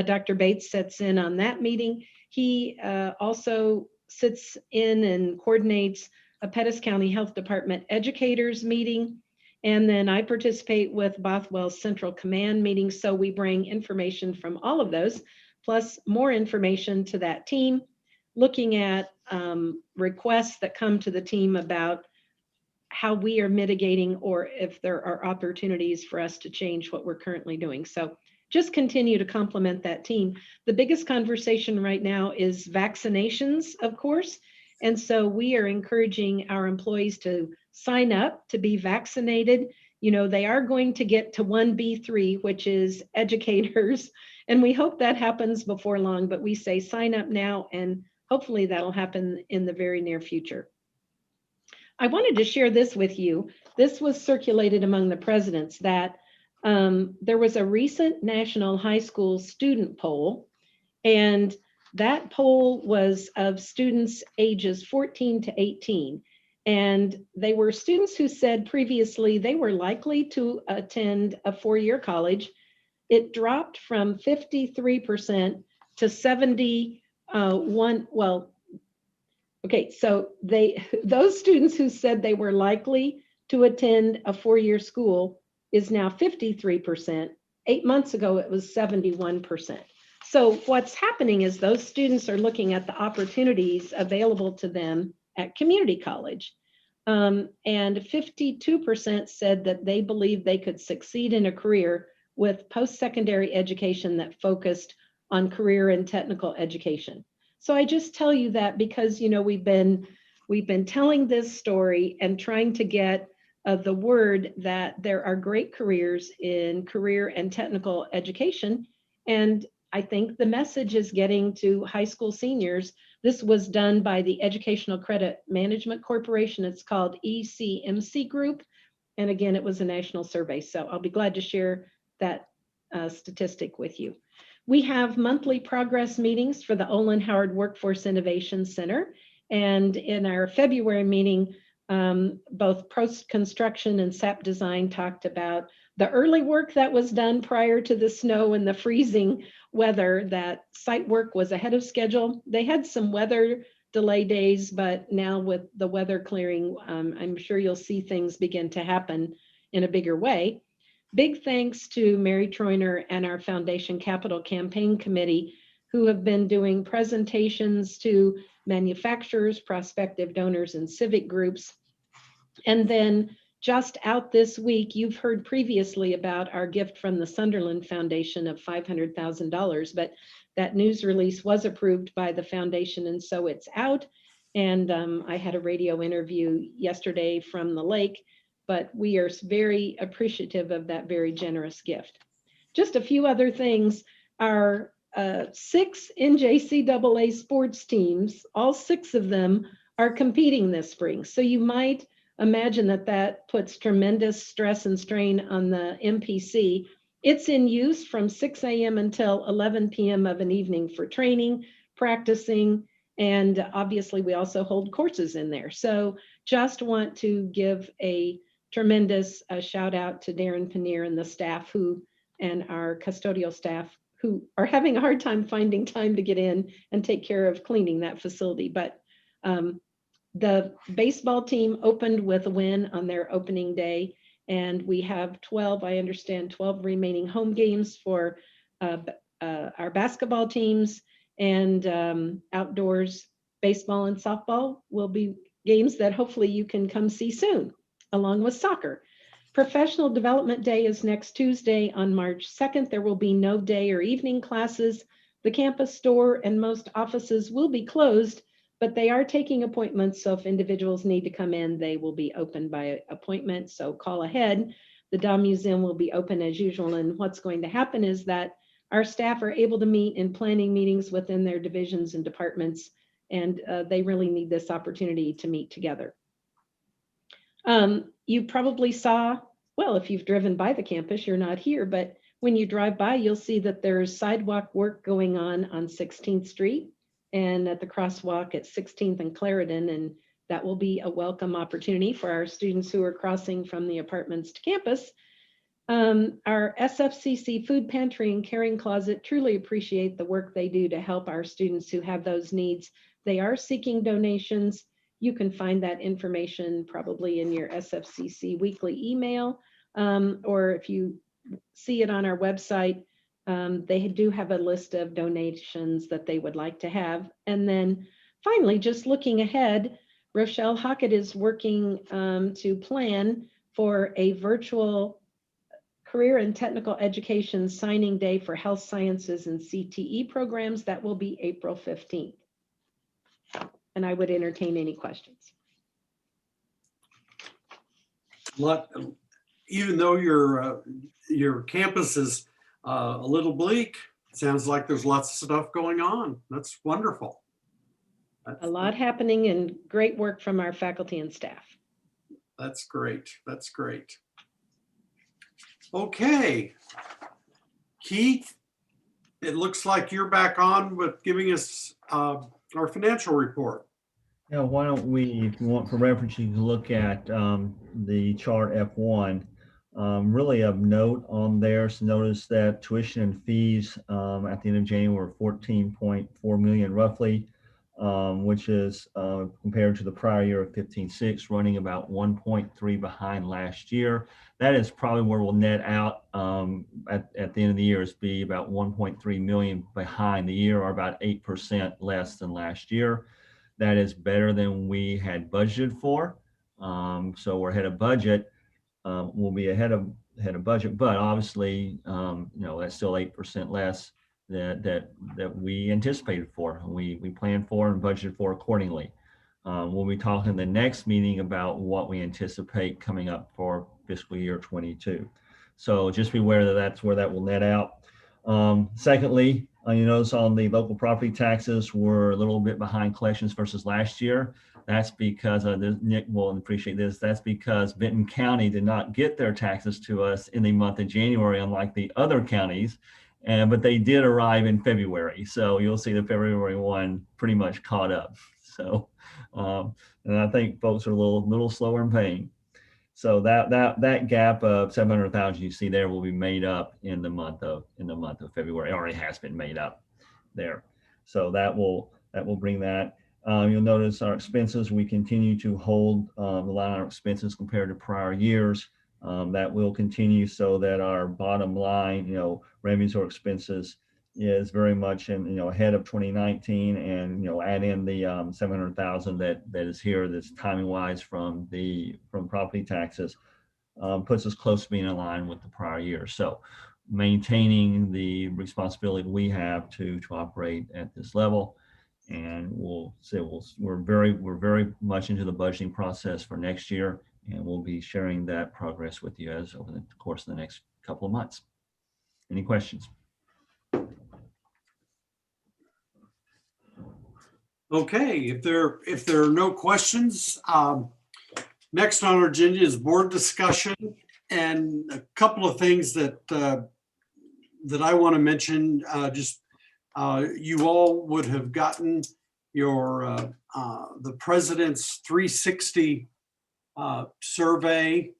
Dr. Bates sits in on that meeting. He also sits in and coordinates a Pettis County Health Department educators meeting. And then I participate with Bothwell's Central Command meeting. So we bring information from all of those, plus more information to that team, looking at requests that come to the team about how we are mitigating or if there are opportunities for us to change what we're currently doing. So just continue to complement that team. The biggest conversation right now is vaccinations, of course. And so we are encouraging our employees to sign up to be vaccinated. You know, they are going to get to 1B3, which is educators. And we hope that happens before long, but we say sign up now, and hopefully that'll happen in the very near future. I wanted to share this with you. This was circulated among the presidents that there was a recent national high school student poll, and that poll was of students ages 14 to 18. And they were students who said previously they were likely to attend a 4-year college. It dropped from 53% to 71. Well, okay, so those students who said they were likely to attend a 4-year school is now 53%. 8 months ago, it was 71%. So what's happening is those students are looking at the opportunities available to them at community college. And 52% said that they believe they could succeed in a career with post-secondary education that focused on career and technical education. So I just tell you that because, you know, we've been telling this story and trying to get the word that there are great careers in career and technical education. And I think the message is getting to high school seniors. This was done by the Educational Credit Management Corporation. It's called ECMC Group. And again, it was a national survey. So I'll be glad to share that statistic with you. We have monthly progress meetings for the Olin Howard Workforce Innovation Center. And in our February meeting, both post-construction and SAP design talked about the early work that was done prior to the snow and the freezing weather. That site work was ahead of schedule. They had some weather delay days, but now with the weather clearing, I'm sure you'll see things begin to happen in a bigger way. Big thanks to Mary Troiner and our Foundation Capital Campaign Committee, who have been doing presentations to manufacturers, prospective donors, and civic groups. And then just out this week, you've heard previously about our gift from the Sunderland Foundation of $500,000, but that news release was approved by the foundation, and so it's out. And I had a radio interview yesterday from the lake, but we are very appreciative of that very generous gift. Just a few other things. Our 6 NJCAA sports teams, all 6 of them are competing this spring. So you might imagine that that puts tremendous stress and strain on the MPC. It's in use from 6 a.m. until 11 p.m. of an evening for training, practicing, and obviously we also hold courses in there. So just want to give a tremendous shout out to Darren Paneer and the staff and our custodial staff who are having a hard time finding time to get in and take care of cleaning that facility. But the baseball team opened with a win on their opening day, and we have 12, I understand, 12 remaining home games for our basketball teams, and outdoors baseball and softball will be games that hopefully you can come see soon, along with soccer. Professional Development Day is next Tuesday on March 2nd. There will be no day or evening classes. The campus store and most offices will be closed, but they are taking appointments. So if individuals need to come in, they will be open by appointment. So call ahead. The Dom Museum will be open as usual. And what's going to happen is that our staff are able to meet in planning meetings within their divisions and departments, and they really need this opportunity to meet together. You probably saw, well, if you've driven by the campus, you're not here, but when you drive by, you'll see that there's sidewalk work going on 16th Street and at the crosswalk at 16th and Clarendon, and that will be a welcome opportunity for our students who are crossing from the apartments to campus. Our SFCC food pantry and caring closet truly appreciate the work they do to help our students who have those needs. They are seeking donations. You can find that information probably in your SFCC weekly email, or if you see it on our website, they do have a list of donations that they would like to have. And then finally, just looking ahead, Rochelle Hockett is working to plan for a virtual career and technical education signing day for health sciences and CTE programs. That will be April 15th. And I would entertain any questions. Even though your campus is a little bleak, it sounds like there's lots of stuff going on. That's wonderful. A lot happening and great work from our faculty and staff. That's great. That's great. Okay. Keith, it looks like you're back on with giving us our financial report. Yeah, why don't we, if you want for reference, you can look at the chart F1. Really of note on there, so notice that tuition and fees at the end of January were 14.4 million roughly, which is compared to the prior year of 15.6, running about 1.3 behind last year. That is probably where we'll net out at the end of the year, is be about 1.3 million behind the year, or about 8% less than last year. That is better than we had budgeted for. So we're ahead of budget. We'll be ahead of budget, but obviously, that's still 8% less that we anticipated for. We planned for and budgeted for accordingly. We'll be talking the next meeting about what we anticipate coming up for fiscal year 22. So just be aware that that's where that will net out. Secondly, you notice on the local property taxes, we're a little bit behind collections versus last year. That's because Nick will appreciate this. That's because Benton County did not get their taxes to us in the month of January, unlike the other counties, but they did arrive in February. So you'll see the February one pretty much caught up. So, and I think folks are a little slower in paying. So that gap of 700,000 you see there will be made up in the month of February. It already has been made up there. So that will bring that. You'll notice our expenses, we continue to hold the line on our expenses compared to prior years. That will continue so that our bottom line, revenues or expenses is very much ahead of 2019, and add in the 700,000 that is here, that's timing wise from property taxes, puts us close to being in line with the prior year. So maintaining the responsibility we have to operate at this level. And we'll say we're very much into the budgeting process for next year, and we'll be sharing that progress with you as over the course of the next couple of months. Any questions? Okay, if there are no questions, next on our agenda is board discussion, and a couple of things that I want to mention. You all would have gotten your the President's 360 survey,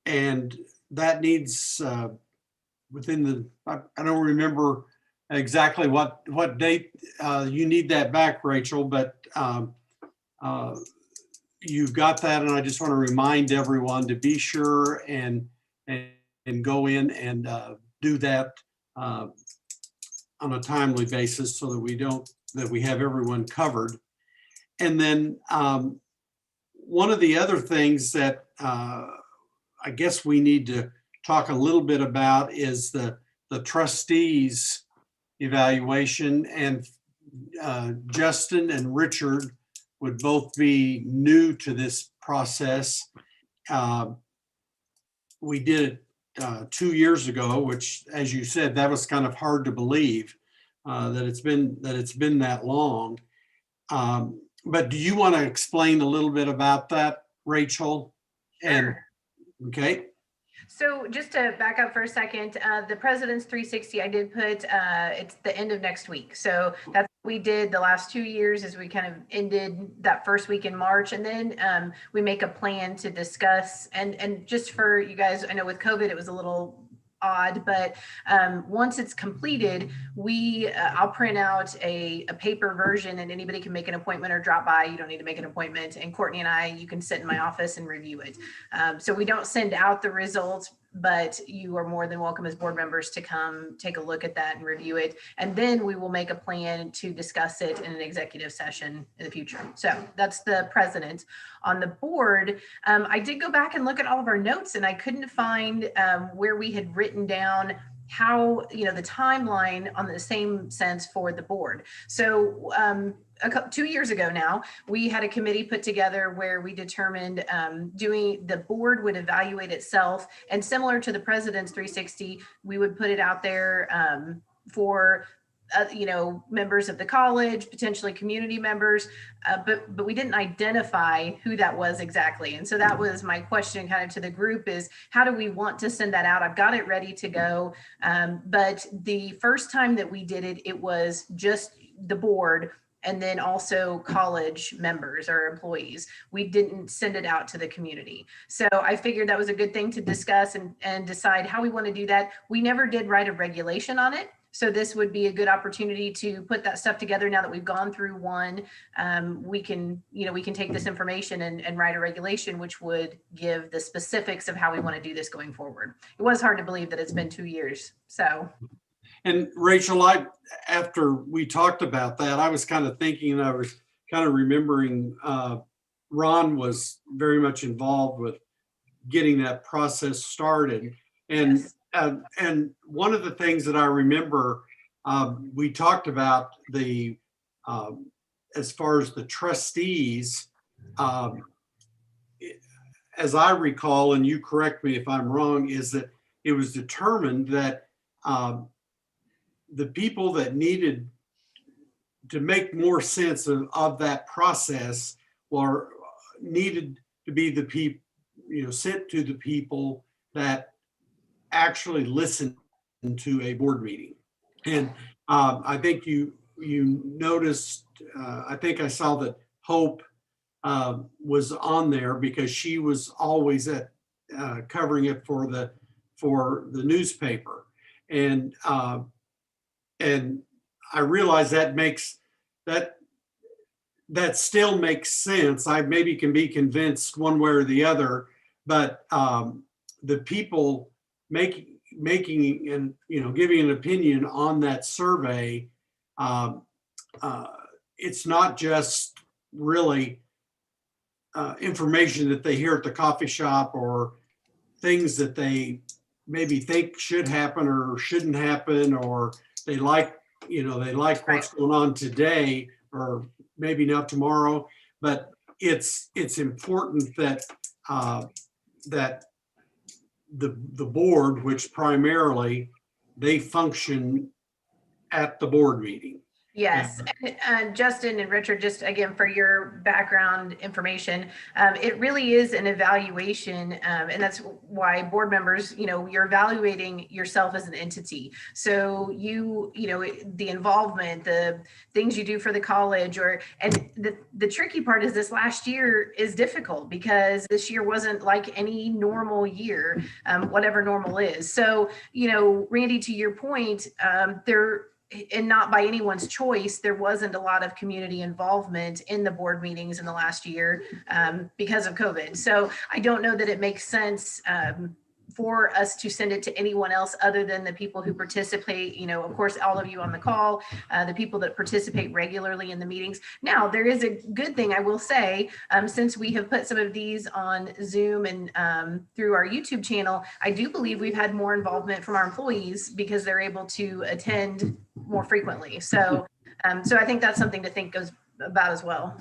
and that needs within the, I don't remember exactly what date you need that back, Rachel, but you've got that, and I just want to remind everyone to be sure and go in and do that on a timely basis so that we have everyone covered. And then one of the other things that I guess we need to talk a little bit about is the trustees evaluation, and Justin and Richard would both be new to this process. We did it 2 years ago, which, as you said, that was kind of hard to believe that it's been that long. But do you want to explain a little bit about that, Rachel? Sure. Okay. So just to back up for a second, the President's 360, I did put, it's the end of next week. So that's what we did the last 2 years, is we kind of ended that first week in March. And then we make a plan to discuss, and just for you guys, I know with COVID, it was a little odd, but once it's completed, I'll print out a paper version, and anybody can make an appointment or drop by. You don't need to make an appointment. And Courtney and you can sit in my office and review it. So we don't send out the results, but you are more than welcome as board members to come take a look at that and review it. And then we will make a plan to discuss it in an executive session in the future. So that's the President. On the board, I did go back and look at all of our notes, and I couldn't find where we had written down how, the timeline on the same sense for the board. So 2 years ago now, we had a committee put together where we determined the board would evaluate itself, and similar to the President's 360, we would put it out there for members of the college, potentially community members, but we didn't identify who that was exactly. And so that was my question kind of to the group, is how do we want to send that out? I've got it ready to go. But the first time that we did it, it was just the board, and then also college members or employees. We didn't send it out to the community. So I figured that was a good thing to discuss and decide how we want to do that. We never did write a regulation on it. So this would be a good opportunity to put that stuff together. Now that we've gone through one, we can take this information and write a regulation, which would give the specifics of how we want to do this going forward. It was hard to believe that it's been 2 years. So. And Rachel, after we talked about that, I was kind of thinking, I was kind of remembering Ron was very much involved with getting that process started. And yes. And one of the things that I remember, we talked about as far as the trustees, as I recall, and you correct me if I'm wrong, is that it was determined that the people that needed to make more sense of that process needed to be the people, sent to the people that actually listen to a board meeting. And I think you noticed, I think I saw that Hope was on there because she was always covering it for the newspaper. And I realize that still makes sense. I maybe can be convinced one way or the other, but the people making and giving an opinion on that survey, it's not just really information that they hear at the coffee shop or things that they maybe think should happen or shouldn't happen, or they like what's going on today or maybe not tomorrow. But it's important that that the board, which primarily they function at the board meeting, Yes, and Justin and Richard, just again, for your background information, it really is an evaluation. And that's why board members, you're evaluating yourself as an entity. So the involvement, the things you do for the college, and the tricky part is this last year is difficult because this year wasn't like any normal year, whatever normal is. So, Randy, to your point, and not by anyone's choice, there wasn't a lot of community involvement in the board meetings in the last year because of COVID. So I don't know that it makes sense for us to send it to anyone else other than the people who participate, of course, all of you on the call, the people that participate regularly in the meetings. Now, there is a good thing I will say, since we have put some of these on Zoom and through our YouTube channel, I do believe we've had more involvement from our employees because they're able to attend more frequently. So I think that's something to think about as well.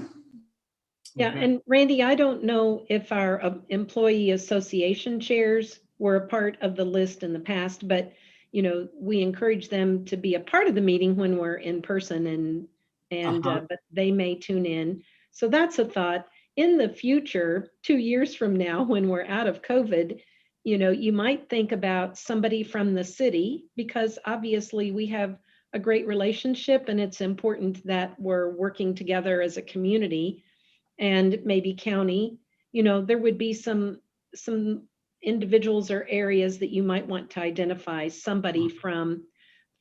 Yeah, Okay. and Randy, I don't know if our employee association chairs were a part of the list in the past, but we encourage them to be a part of the meeting when we're in person, and but they may tune in. So that's a thought. In the future, 2 years from now, when we're out of COVID, you might think about somebody from the city, because obviously we have a great relationship and it's important that we're working together as a community, and maybe county. There would be some individuals or areas that you might want to identify somebody from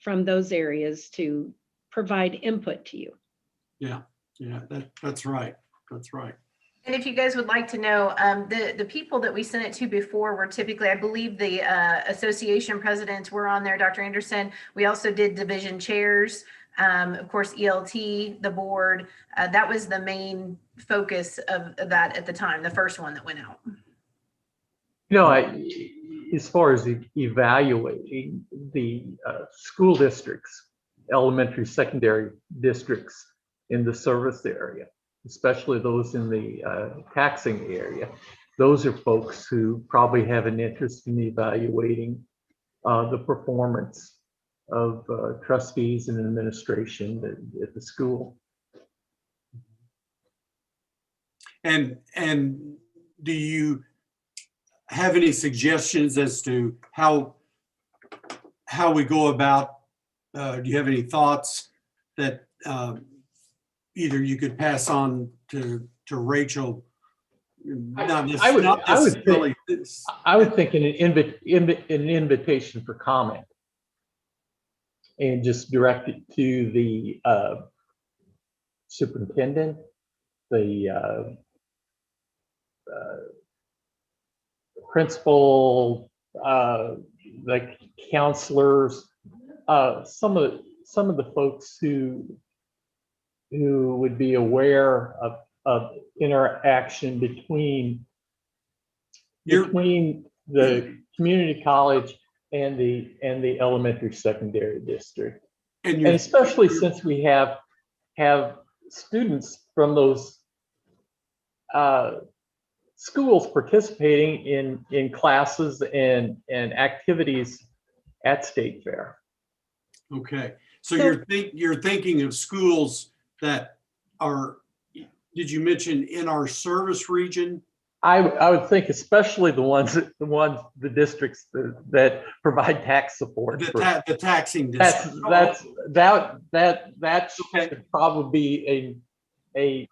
those areas to provide input to you. Yeah, that's right. That's right. And if you guys would like to know, the people that we sent it to before were typically, I believe the association presidents were on there, Dr. Anderson. We also did division chairs, of course, ELT, the board. That was the main focus of that at the time, the first one that went out. As far as evaluating the school districts, elementary, secondary districts in the service area, especially those in the taxing area, those are folks who probably have an interest in evaluating the performance of trustees and administration at the school. And do you have any suggestions as to how we go about? Do you have any thoughts that either you could pass on to Rachel? I would think an invitation for comment, and just direct it to the superintendent, the principal, the counselors, some of the folks who would be aware of interaction between the community college and the elementary secondary district, and especially since we have students from those schools participating in classes and activities at State Fair. Okay, so you're thinking of schools that are, did you mention in our service region? I would think especially the districts that provide tax support. The taxing districts. That should probably be a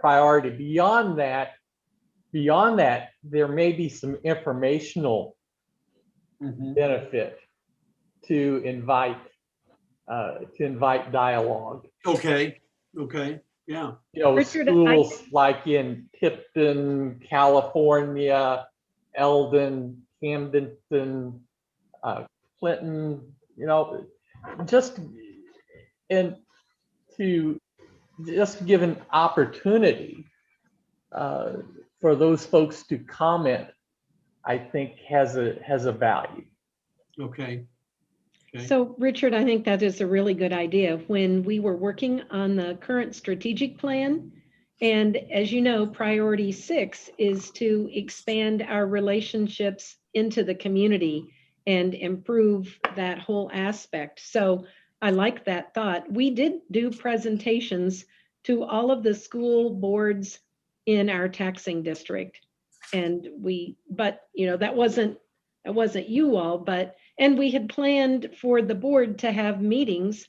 priority. Beyond that, there may be some informational benefit to invite dialogue. Okay, yeah. Richard, schools like in Tipton, California, Eldon, Camden, Clinton, just give an opportunity for those folks to comment, I think has a value. Okay. So Richard, I think that is a really good idea. When we were working on the current strategic plan, and as you know, priority 6 is to expand our relationships into the community and improve that whole aspect. So I like that thought. We did do presentations to all of the school boards in our taxing district. And but that wasn't you all, and we had planned for the board to have meetings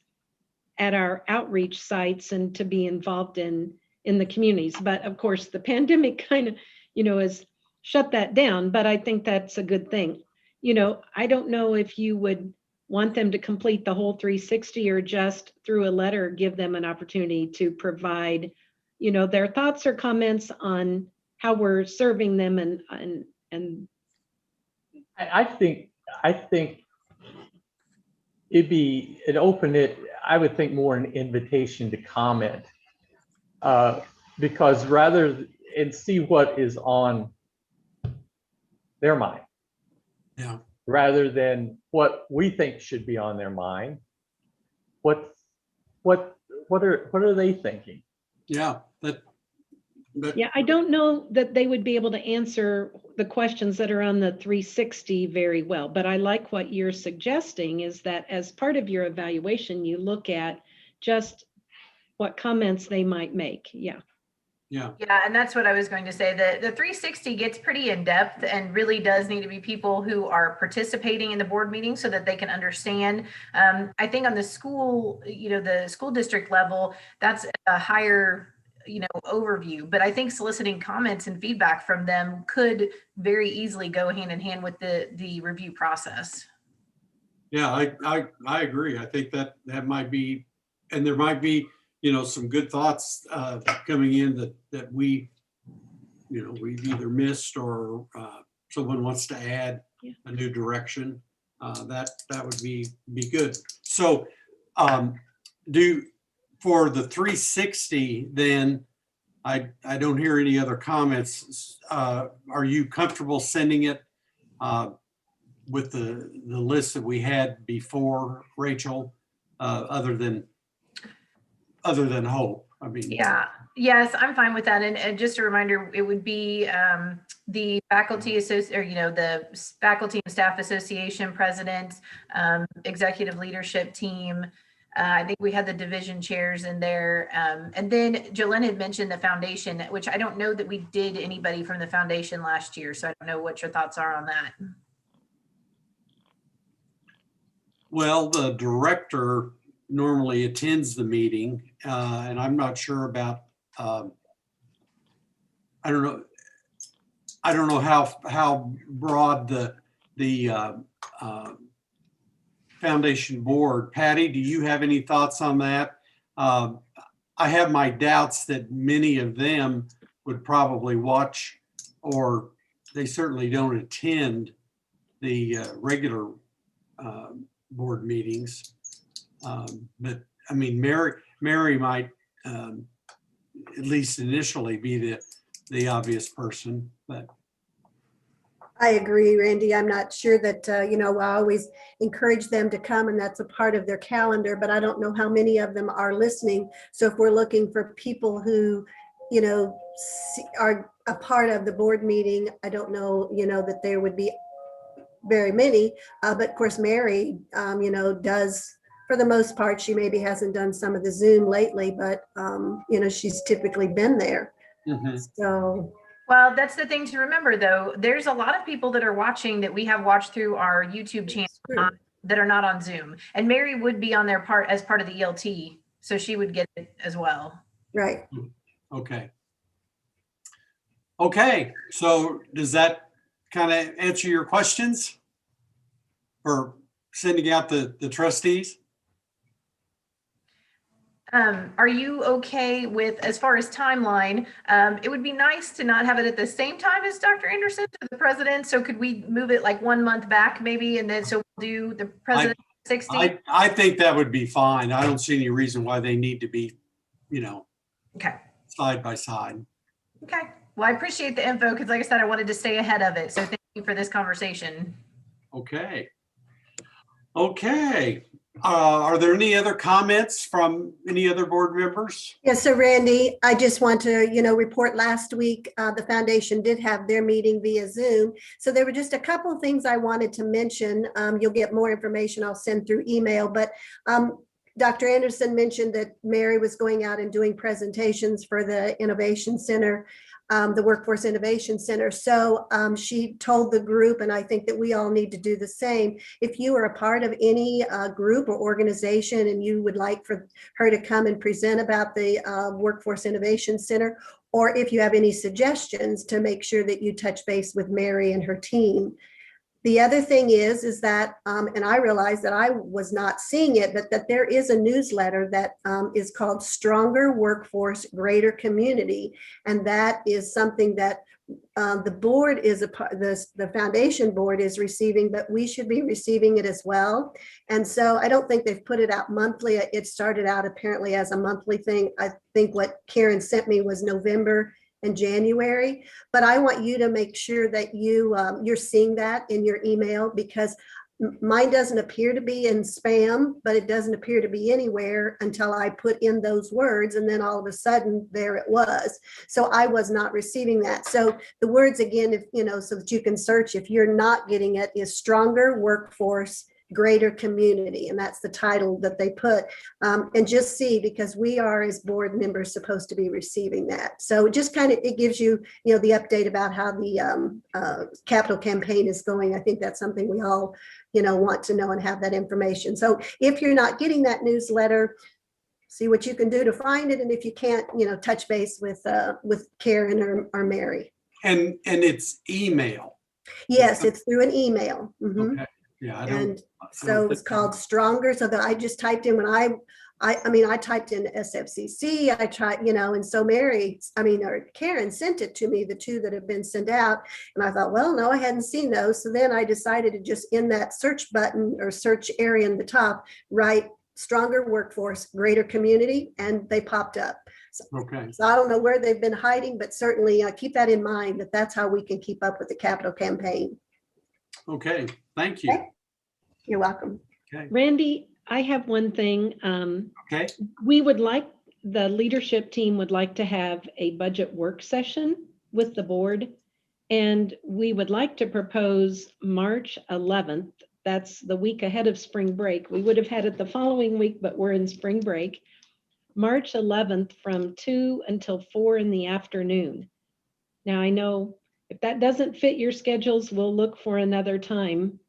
at our outreach sites and to be involved in the communities. But of course, the pandemic kind of, has shut that down, but I think that's a good thing. I don't know if you would want them to complete the whole 360 or just through a letter, give them an opportunity to provide, their thoughts or comments on how we're serving them and I think it'd open it, I would think, more an invitation to comment, because and see what is on their mind. Yeah. Rather than what we think should be on their mind. What are they thinking? Yeah. yeah, I don't know that they would be able to answer the questions that are on the 360 very well, but I like what you're suggesting is that as part of your evaluation, you look at just what comments they might make. Yeah. Yeah. Yeah, and that's what I was going to say. The 360 gets pretty in depth and really does need to be people who are participating in the board meeting so that they can understand. I think on the school, the school district level, that's a higher overview, but I think soliciting comments and feedback from them could very easily go hand in hand with the review process. Yeah, I agree. I think that might be, and there might be, some good thoughts coming in that we've either missed or someone wants to add a new direction. That would be good. So for the 360, then I don't hear any other comments. Are you comfortable sending it with the list that we had before, Rachel, other than Hope? I mean, yeah, yes, I'm fine with that. And just a reminder, it would be the faculty the Faculty and Staff Association president, executive leadership team. I think we had the division chairs in there. And then Jolene had mentioned the foundation, which I don't know that we did anybody from the foundation last year. So I don't know what your thoughts are on that. well, the director normally attends the meeting, and I'm not sure about, I don't know how broad the foundation board. Patty, do you have any thoughts on that? I have my doubts that many of them would probably watch, or they certainly don't attend the regular board meetings. But I mean, Mary might at least initially be the obvious person, but. I agree, Randy. I'm not sure that, I always encourage them to come and that's a part of their calendar, but I don't know how many of them are listening. So if we're looking for people who, are a part of the board meeting, I don't know, that there would be very many, but of course, Mary, does, for the most part, she maybe hasn't done some of the Zoom lately, but, she's typically been there. Mm-hmm. So. Well, that's the thing to remember, though. There's a lot of people that are watching that we have watched through our YouTube channel that are not on Zoom. And Mary would be on their as part of the ELT, so she would get it as well. Right. Okay. Okay, so does that kind of answer your questions for sending out the trustees? Are you okay with, as far as timeline, it would be nice to not have it at the same time as Dr. Anderson, to the president. So could we move it like 1 month back maybe? And then so we'll do the president 60? I think that would be fine. I don't see any reason why they need to be, okay, side by side. Okay. Well, I appreciate the info because like I said, I wanted to stay ahead of it. So thank you for this conversation. Okay. Okay. Are there any other comments from any other board members? Yeah, so Randy, I just want to, report last week, the foundation did have their meeting via Zoom. So there were just a couple of things I wanted to mention. You'll get more information I'll send through email, but Dr. Anderson mentioned that Mary was going out and doing presentations for the Innovation Center, the Workforce Innovation Center. So she told the group, and I think that we all need to do the same. If you are a part of any group or organization and you would like for her to come and present about the Workforce Innovation Center, or if you have any suggestions, to make sure that you touch base with Mary and her team. The other thing is that, and I realized that I was not seeing it, but that there is a newsletter that is called Stronger Workforce, Greater Community. And that is something that the board is the foundation board is receiving, but we should be receiving it as well. And so I don't think they've put it out monthly. It started out apparently as a monthly thing. I think what Karen sent me was November and January, but I want you to make sure that you're seeing that in your email, because mine doesn't appear to be in spam, but it doesn't appear to be anywhere until I put in those words, and then all of a sudden there it was. So I was not receiving that. So the words again, if so that you can search if you're not getting it, is Stronger Workforce, Greater Community, and that's the title that they put. And just see, because we are as board members supposed to be receiving that. So just kind of, it gives you, the update about how the capital campaign is going. I think that's something we all, want to know and have that information. So if you're not getting that newsletter, see what you can do to find it. And if you can't, touch base with Karen or Mary. And it's email. Yes, it's through an email. Mhm. Okay. Yeah, And so it's called Stronger. So that I just typed in when I typed in SFCC, I tried, and so or Karen sent it to me, the two that have been sent out. And I thought, well, no, I hadn't seen those. So then I decided to just in that search button or search area in the top, write Stronger Workforce, Greater Community, and they popped up. Okay. So I don't know where they've been hiding, but certainly keep that in mind, that that's how we can keep up with the capital campaign. Okay. Thank you. Okay. You're welcome. Okay. Randy, I have one thing. Okay. The leadership team would like to have a budget work session with the board. And we would like to propose March 11th. That's the week ahead of spring break. We would have had it the following week, but we're in spring break. March 11th from 2 until 4 in the afternoon. Now I know if that doesn't fit your schedules, we'll look for another time.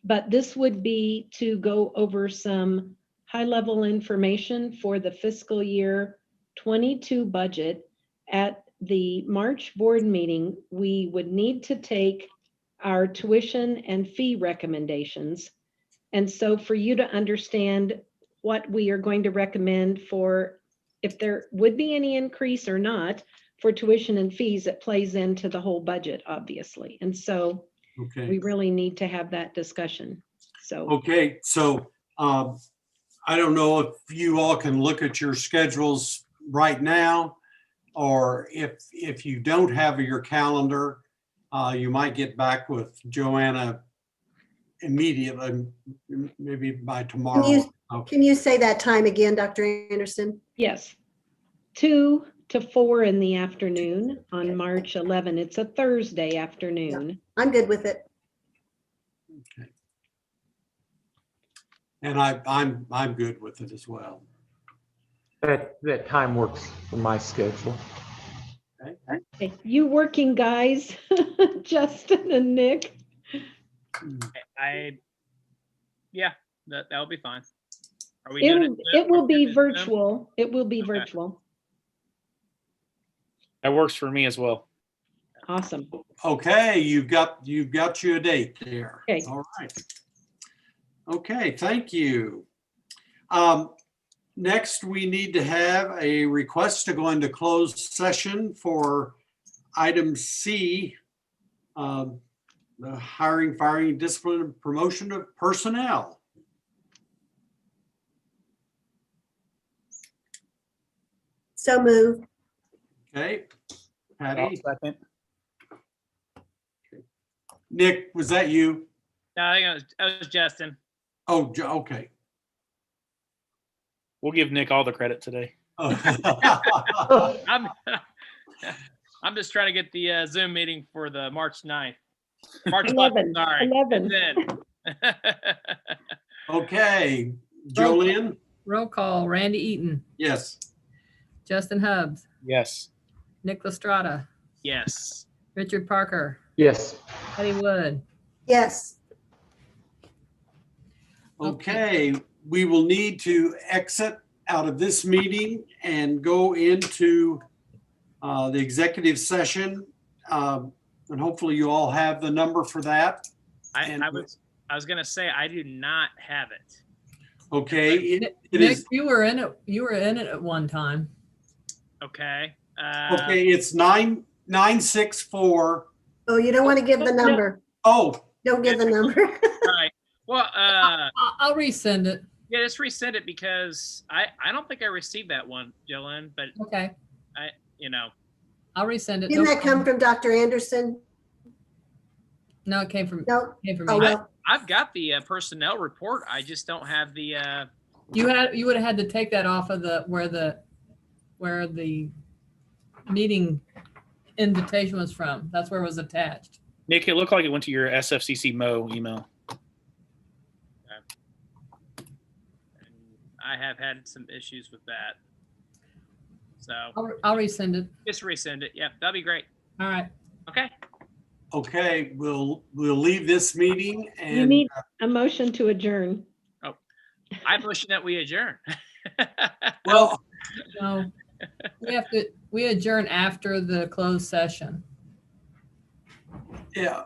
But this would be to go over some high-level information for the fiscal year 22 budget. At the March board meeting, we would need to take our tuition and fee recommendations. And so for you to understand what we are going to recommend for, if there would be any increase or not for tuition and fees, it plays into the whole budget, obviously. And so Okay. we really need to have that discussion. So, Okay. So I don't know if you all can look at your schedules right now, or if you don't have your calendar, you might get back with Joanna immediately, maybe by tomorrow. Can you say that time again, Dr. Anderson? yes, 2 to 4 in the afternoon on March 11. It's a Thursday afternoon. I'm good with it. Okay. And I'm good with it as well. That time works for my schedule. Okay, you working guys, Justin and Nick. Yeah, that'll be fine. Are we doing It will be Zoom? virtual. It will be Okay. virtual. That works for me as well. Awesome. Okay, you've got you a date there. Okay. All right. Okay, thank you. Next, we need to have a request to go into closed session for item C, the hiring, firing, discipline, and promotion of personnel. So moved. Okay, I'll Patty, second. Nick, was that you? No, I think it was Justin. Oh, okay. We'll give Nick all the credit today. I'm just trying to get the Zoom meeting for the March 9th. March 11th, 11. sorry. 11. And then- Okay, Jolene, Roll call, Randy Eaton, Yes. Justin Hubbs, Yes. Nick Lestrada, Yes. Richard Parker, Yes. Patty Wood. Yes. Okay, we will need to exit out of this meeting and go into the executive session. And hopefully you all have the number for that. And- I was gonna say, I do not have it. Okay, it Nick, is, you were in it. You were in it at one time. Okay. okay, it's 964. Oh, you don't want to give the No. number. Oh, Don't give the number. Right. Well, I'll resend it. yeah, just resend it because I don't think I received that one, Jolene, but Okay, you know, I'll resend it. Didn't No that come problem. from Dr. Anderson? No, it came from No. came from Oh, me. well, I've got the personnel report. I just don't have the, You would have had to take that off of where the meeting invitation was from. That's where it was attached. Nick, it looked like it went to your SFCC Mo email. I have had some issues with that. So I'll resend it. just resend it. Yep, that'd be great. All right. Okay. okay, we'll leave this meeting You and need a motion to adjourn. I motion that we adjourn. well, No, we adjourn after the closed session. yeah,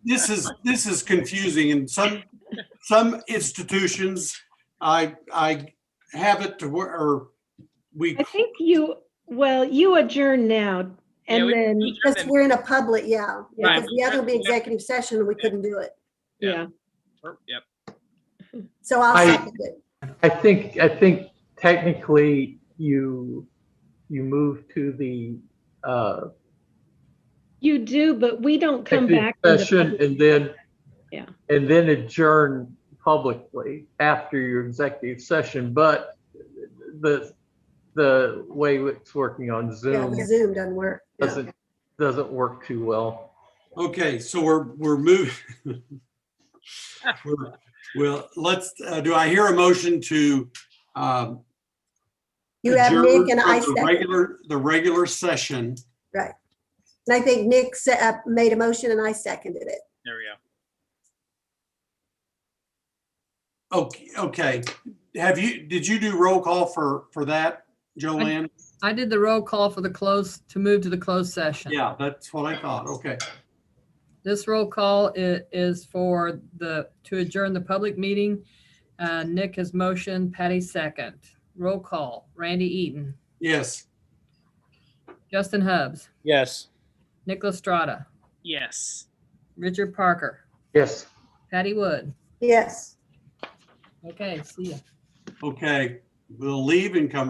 this is confusing in some institutions. I have it to where, or we, I think you adjourn now Yeah, and we- then, we adjourn because then. we're in a public, yeah. Right. Because the other will be executive session and we couldn't do it. yeah. Yep. So I'll I- second it. I think technically you move to the You do, but we don't come executive back. into session public- and then Yeah. and then adjourn publicly after your executive session. But the way it's working on Yeah, Zoom the Zoom doesn't work. Yeah. doesn't work too well. okay, so we're moving. Well, let's, do I hear a motion to You have adjourn Nick and I from second. the regular session? Right. And I think Nick made a motion and I seconded it. There we go. Okay. Did you do roll call for that, Joanne? I did the roll call for to move to the closed session. Yeah, that's what I thought. Okay. This roll call is for to adjourn the public meeting. Nick has motion, Patty second. Roll call, Randy Eaton, Yes. Justin Hubbs, Yes. Nick Lestrada, Yes. Richard Parker, Yes. Patty Wood. Yes. Okay, see ya. Okay. We'll leave and come